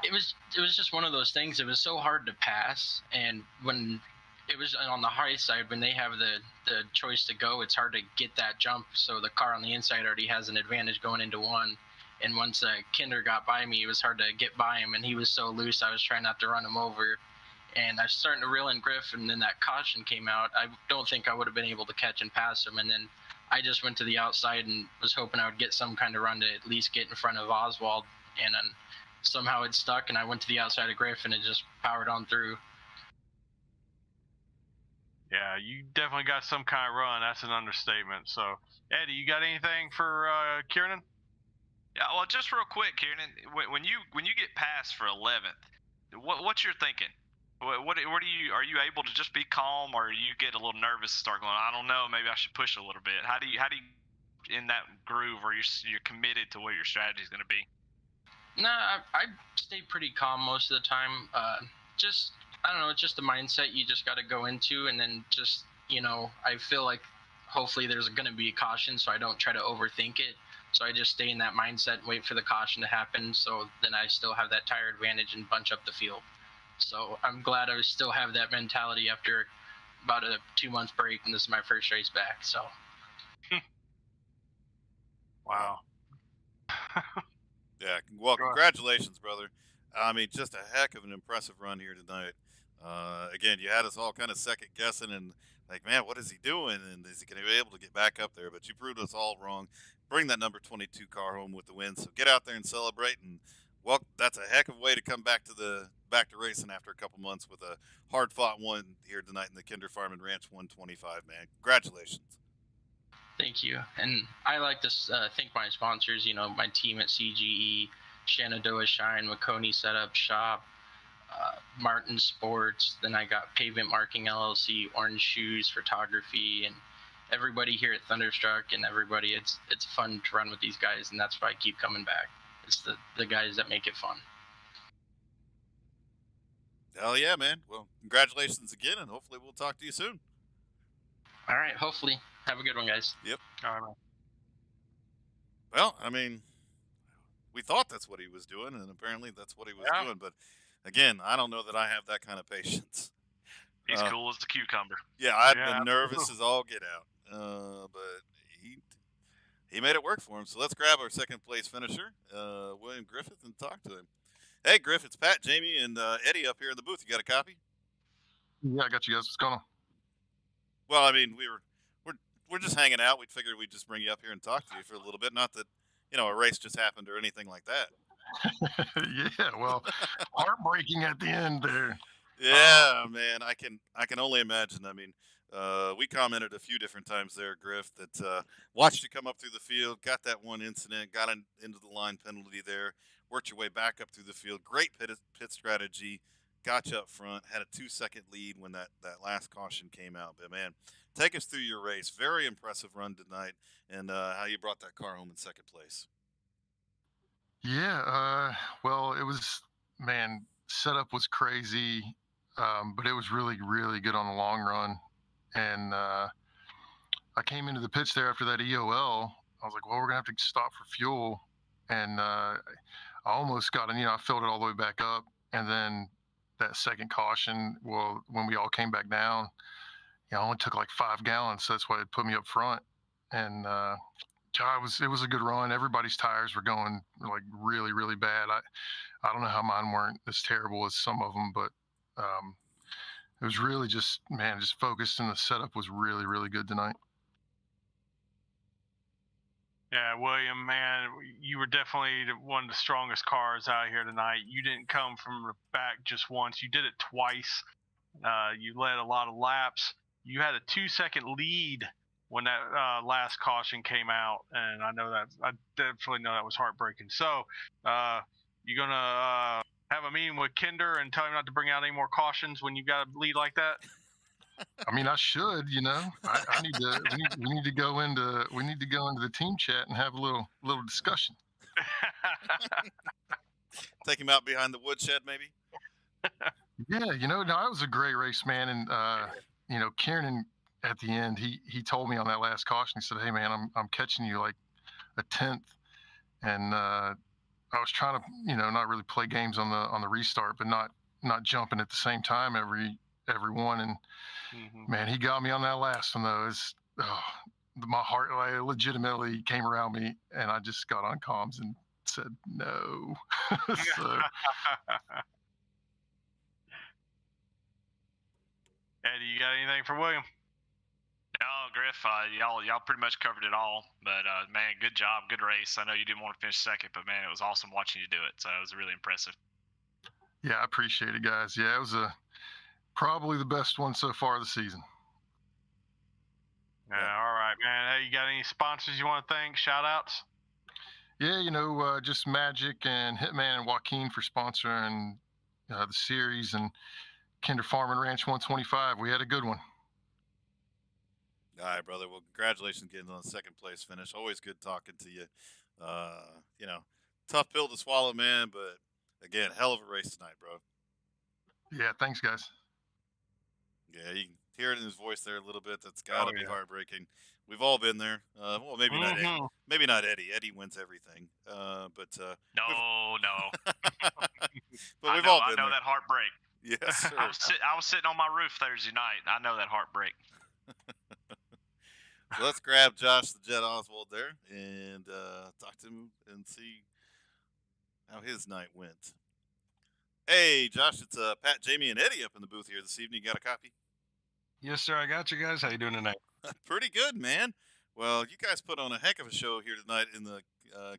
D: It was just one of those things. It was so hard to pass, and when it was on the high side, when they have the choice to go, it's hard to get that jump. So the car on the inside already has an advantage going into one. And once Kinder got by me, it was hard to get by him, and he was so loose. I was trying not to run him over, and I was starting to reel in Griff, and then that caution came out. I don't think I would have been able to catch and pass him, and then I just went to the outside and was hoping I would get some kind of run to at least get in front of Oswald, and then somehow it stuck, and I went to the outside of Griff, and it just powered on through.
B: Yeah, you definitely got some kind of run. That's an understatement. So, Eddie, you got anything for Kieran?
E: Yeah, well, just real quick, Kieran, when you get passed for 11th, what's your thinking? What do you, are you able to just be calm, or you get a little nervous and start going, I don't know, maybe I should push a little bit? How do you in that groove where you're committed to what your strategy is going to be?
D: Nah, I stay pretty calm most of the time. Just, I don't know, it's just the mindset you just got to go into, and then just, I feel like hopefully there's going to be a caution, so I don't try to overthink it. So I just stay in that mindset and wait for the caution to happen, so then I still have that tire advantage and bunch up the field. So I'm glad I still have that mentality after about a 2-month break, and this is my first race back. So.
B: Wow.
A: Yeah, well, congratulations, brother. I mean, just a heck of an impressive run here tonight. Again, you had us all kind of second guessing and like, man, what is he doing? And is he going to be able to get back up there? But you proved us all wrong. Bring that number 22 car home with the win. So get out there and celebrate. And well, that's a heck of a way to come back to racing after a couple months with a hard fought one here tonight in the Kinder Farm and Ranch 125. Man, congratulations.
D: Thank you. And I like to thank my sponsors, my team at CGE, Shenandoah Shine, Maconi Setup Shop, Martin Sports. Then I got Pavement Marking LLC, Orange Shoes Photography, and everybody here at Thunderstruck, and everybody. It's fun to run with these guys, and that's why I keep coming back. It's the guys that make it fun.
A: Hell yeah, man. Well, congratulations again, and hopefully we'll talk to you soon.
D: All right, hopefully. Have a good one, guys.
A: Yep.
B: All right, man.
A: Well, I mean, we thought that's what he was doing, and apparently that's what he was doing. But again, I don't know that I have that kind of patience.
E: He's cool as a cucumber.
A: Yeah, I've been nervous as all get out. But he made it work for him. So let's grab our second place finisher, William Griffith, and talk to him. Hey, Griff, it's Pat, Jamie, and Eddie up here in the booth. You got a copy?
F: Yeah, I got you guys. What's going on?
A: Well, I mean, we're just hanging out. We figured we'd just bring you up here and talk to you for a little bit. Not that, a race just happened or anything like that.
F: Yeah, well, heartbreaking at the end there.
A: Yeah, man, I can only imagine. I mean, we commented a few different times there, Griff, that watched you come up through the field, got that one incident, got into the line penalty there, worked your way back up through the field. Great pit strategy, got you up front, had a 2-second lead when that last caution came out. But man, take us through your race. Very impressive run tonight, and how you brought that car home in second place.
F: Yeah, well, it was, man, setup was crazy, but it was really, really good on the long run. And I came into the pits there after that EOL. I was like, well, we're going to have to stop for fuel. And I almost got in, I filled it all the way back up. And then that second caution, well, when we all came back down, I only took like 5 gallons. So that's why it put me up front. And It was a good run. Everybody's tires were going like really, really bad. I don't know how mine weren't as terrible as some of them, but it was really just focused, and the setup was really, really good tonight.
B: Yeah, William, man, you were definitely one of the strongest cars out here tonight. You didn't come from the back just once. You did it twice. You led a lot of laps. You had a 2-second lead when that last caution came out, and I definitely know that was heartbreaking. So, you gonna have a meeting with Kinder and tell him not to bring out any more cautions when you got a lead like that?
F: I mean, I should, I need to. We need to go into the team chat and have a little discussion.
A: Take him out behind the woodshed, maybe.
F: Yeah, no, it was a great race, man, and Kieran at the end, he told me on that last caution, he said, "Hey, man, I'm catching you like a tenth," and I was trying to, not really play games on the restart, but not jumping at the same time every one, and man, he got me on that last one though. My heart legitimately came around me, and I just got on comms and said no. So.
B: Eddie, you got anything for William?
C: No, Griff, y'all pretty much covered it all. But man, good job, good race. I know you didn't want to finish second, but man, it was awesome watching you do it. So it was really impressive.
F: Yeah, I appreciate it, guys. Yeah, it was probably the best one so far this season.
B: Yeah, all right, man. Hey, you got any sponsors you want to thank? Shout outs?
F: Yeah, just Magic and Hitman and Joaquin for sponsoring the series, and Kinder Farm and Ranch 125. We had a good one.
A: All right, brother. Well, congratulations getting on the second place finish. Always good talking to you. Tough pill to swallow, man, but again, hell of a race tonight, bro.
F: Yeah, thanks, guys.
A: Yeah, you can hear it in his voice there a little bit. That's got to be heartbreaking. We've all been there. Well, maybe not Eddie. Maybe not Eddie. Eddie wins everything.
C: No.
A: But we've all been
C: I know
A: there.
C: that heartbreak.
A: Yes, sir.
C: I was sitting on my roof Thursday night. I know that heartbreak.
A: So let's grab Josh the Jet Oswald there and talk to him and see how his night went. Hey, Josh, it's Pat, Jamie, and Eddie up in the booth here this evening. You got a copy?
G: Yes, sir. I got you guys. How you doing tonight?
A: Pretty good, man. Well, you guys put on a heck of a show here tonight in the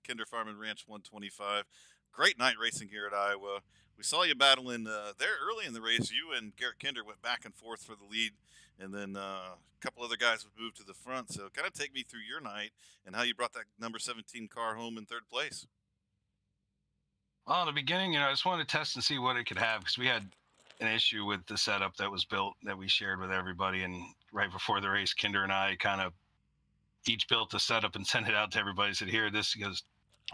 A: Kinder Farm and Ranch 125. Great night racing here at Iowa. We saw you battling there early in the race. You and Garrett Kinder went back and forth for the lead, and then a couple other guys would move to the front. So kind of take me through your night and how you brought that number 17 car home in third place.
G: Well, in the beginning, I just wanted to test and see what it could have, because we had an issue with the setup that was built that we shared with everybody. And right before the race, Kinder and I kind of each built the setup and sent it out to everybody. Said, here, this, because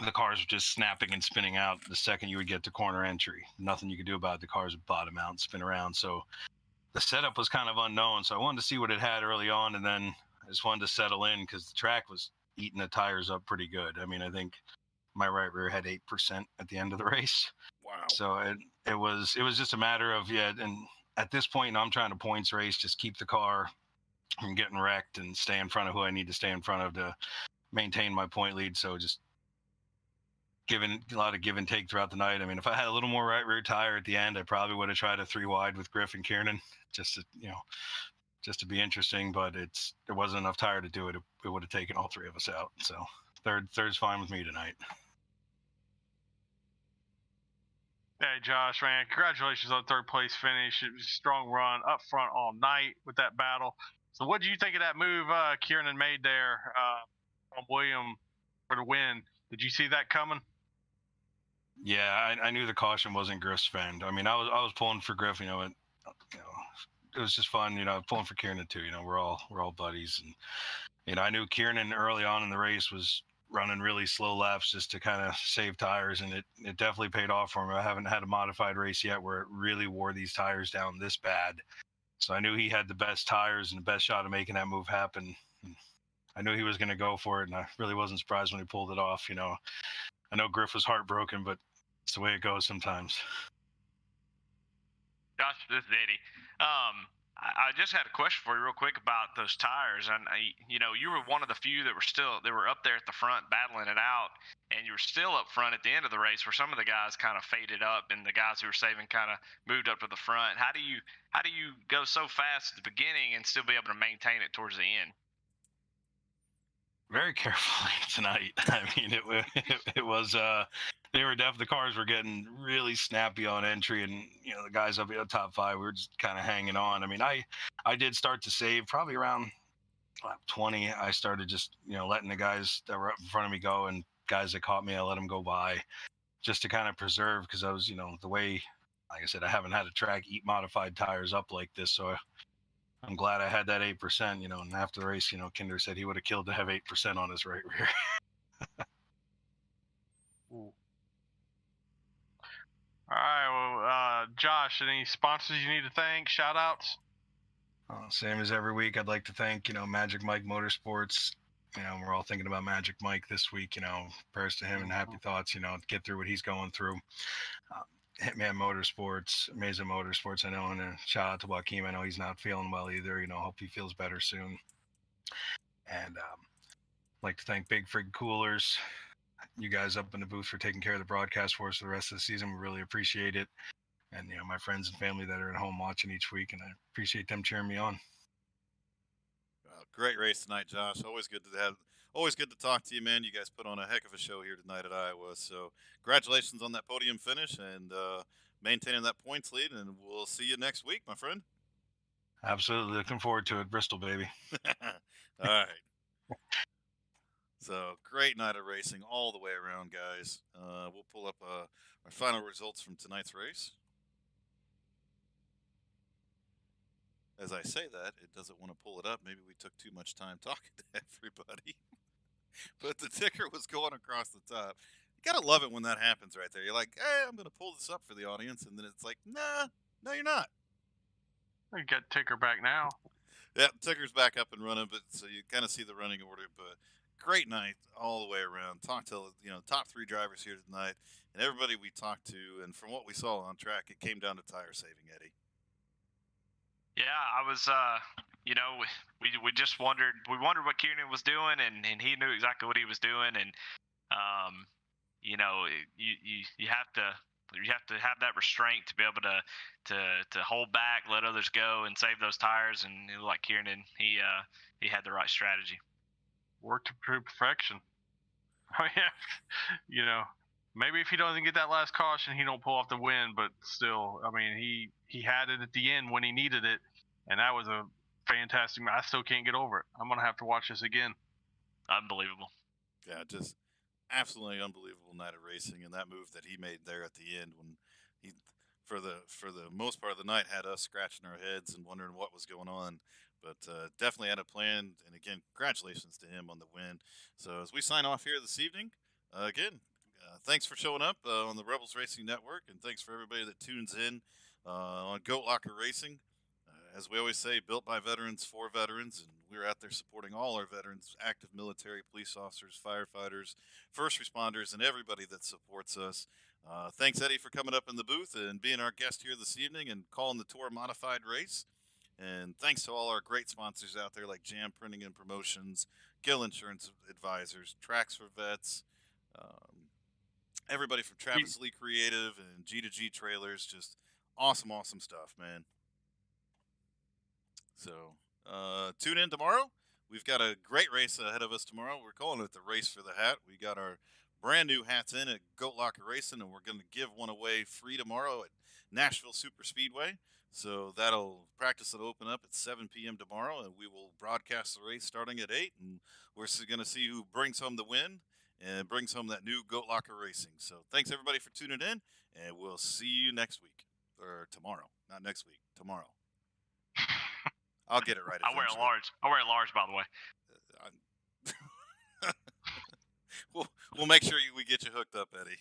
G: the cars were just snapping and spinning out the second you would get to corner entry. Nothing you could do about it. The cars would bottom out and spin around. So the setup was kind of unknown. So I wanted to see what it had early on, and then I just wanted to settle in because the track was eating the tires up pretty good. I mean, I think my right rear had 8% at the end of the race.
A: Wow.
G: So it was just a matter of, and at this point, I'm trying to points race, just keep the car from getting wrecked and stay in front of who I need to stay in front of to maintain my point lead. So just giving a lot of give and take throughout the night. I mean, if I had a little more right rear tire at the end, I probably would have tried a 3 wide with Griff and Kiernan just to be interesting, but there wasn't enough tire to do it. It would have taken all three of us out. So third's fine with me tonight.
B: Hey, Josh, man, congratulations on the third place finish. It was a strong run up front all night with that battle. So what did you think of that move Kiernan made there on William for the win? Did you see that coming?
G: Yeah, I knew the caution wasn't Griff's friend. I mean, I was pulling for Griff, it was just fun, pulling for Kiernan too. We're all buddies, and I knew Kiernan early on in the race was running really slow laps just to kind of save tires, and it definitely paid off for him. I haven't had a modified race yet where it really wore these tires down this bad. So I knew he had the best tires and the best shot of making that move happen. And I knew he was going to go for it, and I really wasn't surprised when he pulled it off. I know Griff was heartbroken, but it's the way it goes sometimes.
C: Josh, this is Eddie.
E: I just had a question for you real quick about those tires. And you were one of the few that were up there at the front battling it out, and you were still up front at the end of the race, where some of the guys kind of faded up and the guys who were saving kind of moved up to the front. How do you go so fast at the beginning and still be able to maintain it towards the end?
G: Very carefully tonight. I mean, it was the cars were getting really snappy on entry, and the guys up in the top 5, we were just kind of hanging on. I mean, I did start to save probably around lap 20. I started just letting the guys that were up in front of me go, and guys that caught me, I let them go by, just to kind of preserve, because I was the way, like I said, I haven't had a track eat modified tires up like this, so I'm glad I had that 8%, and after the race, Kinder said he would have killed to have 8% on his right rear.
B: Ooh. All right, well, Josh, any sponsors you need to thank, shout outs?
G: Same as every week, I'd like to thank, Magic Mike Motorsports. We're all thinking about Magic Mike this week, prayers to him and happy thoughts, to get through what he's going through. Hitman Motorsports, Mesa Motorsports, I know, and a shout out to Joaquin. I know he's not feeling well either. Hope he feels better soon. And I'd like to thank Big Frig Coolers, you guys up in the booth, for taking care of the broadcast for us for the rest of the season. We really appreciate it. And my friends and family that are at home watching each week, and I appreciate them cheering me on.
A: Great race tonight, Josh. Always good to talk to you, man. You guys put on a heck of a show here tonight at Iowa. So congratulations on that podium finish and maintaining that points lead. And we'll see you next week, my friend.
G: Absolutely. Looking forward to it. Bristol, baby.
A: All right. So great night of racing all the way around, guys. We'll pull up our final results from tonight's race. As I say that, it doesn't want to pull it up. Maybe we took too much time talking to everybody. But the ticker was going across the top. You gotta love it when that happens right there. You're like, hey, I'm gonna pull this up for the audience, and then it's like, nah, no, you're not.
B: You got ticker back now.
A: Yeah, ticker's back up and running, but so you kind of see the running order. But great night all the way around. Talked to top 3 drivers here tonight, and everybody we talked to, and from what we saw on track, it came down to tire saving, Eddie.
E: Yeah, I was, we just wondered what Kieran was doing, and he knew exactly what he was doing, and you have to have that restraint to be able to hold back, let others go, and save those tires. And like Kieran, he had the right strategy.
B: Worked to perfection. Oh yeah, maybe if he doesn't get that last caution, he don't pull off the win. But still, I mean, he had it at the end when he needed it, and that was a fantastic. I still can't get over it. I'm gonna have to watch this again.
E: Unbelievable.
A: Yeah, just absolutely unbelievable night of racing, and that move that he made there at the end, when he, for the most part of the night, had us scratching our heads and wondering what was going on. But definitely had a plan, and again, congratulations to him on the win. So as we sign off here this evening, again, thanks for showing up on the Rebels Racing Network, and thanks for everybody that tunes in on Goat Locker Racing. As we always say, built by veterans for veterans, and we're out there supporting all our veterans, active military, police officers, firefighters, first responders, and everybody that supports us. Thanks, Eddie, for coming up in the booth and being our guest here this evening and calling the Tour Modified race. And thanks to all our great sponsors out there like Jam Printing and Promotions, Gill Insurance Advisors, Tracks for Vets, everybody from Travis Lee Creative and G2G Trailers. Just awesome stuff, man. So tune in tomorrow. We've got a great race ahead of us tomorrow. We're calling it the Race for the Hat. We got our brand new hats in at Goat Locker Racing, and we're going to give one away free tomorrow at Nashville Super Speedway. So practice will open up at 7 p.m. tomorrow, and we will broadcast the race starting at 8, and we're going to see who brings home the win and brings home that new Goat Locker Racing. So thanks, everybody, for tuning in, and we'll see you next week. Or tomorrow. Not next week. Tomorrow. I'll get it right.
E: I wear a large, by the way.
A: We'll make sure we get you hooked up, Eddie.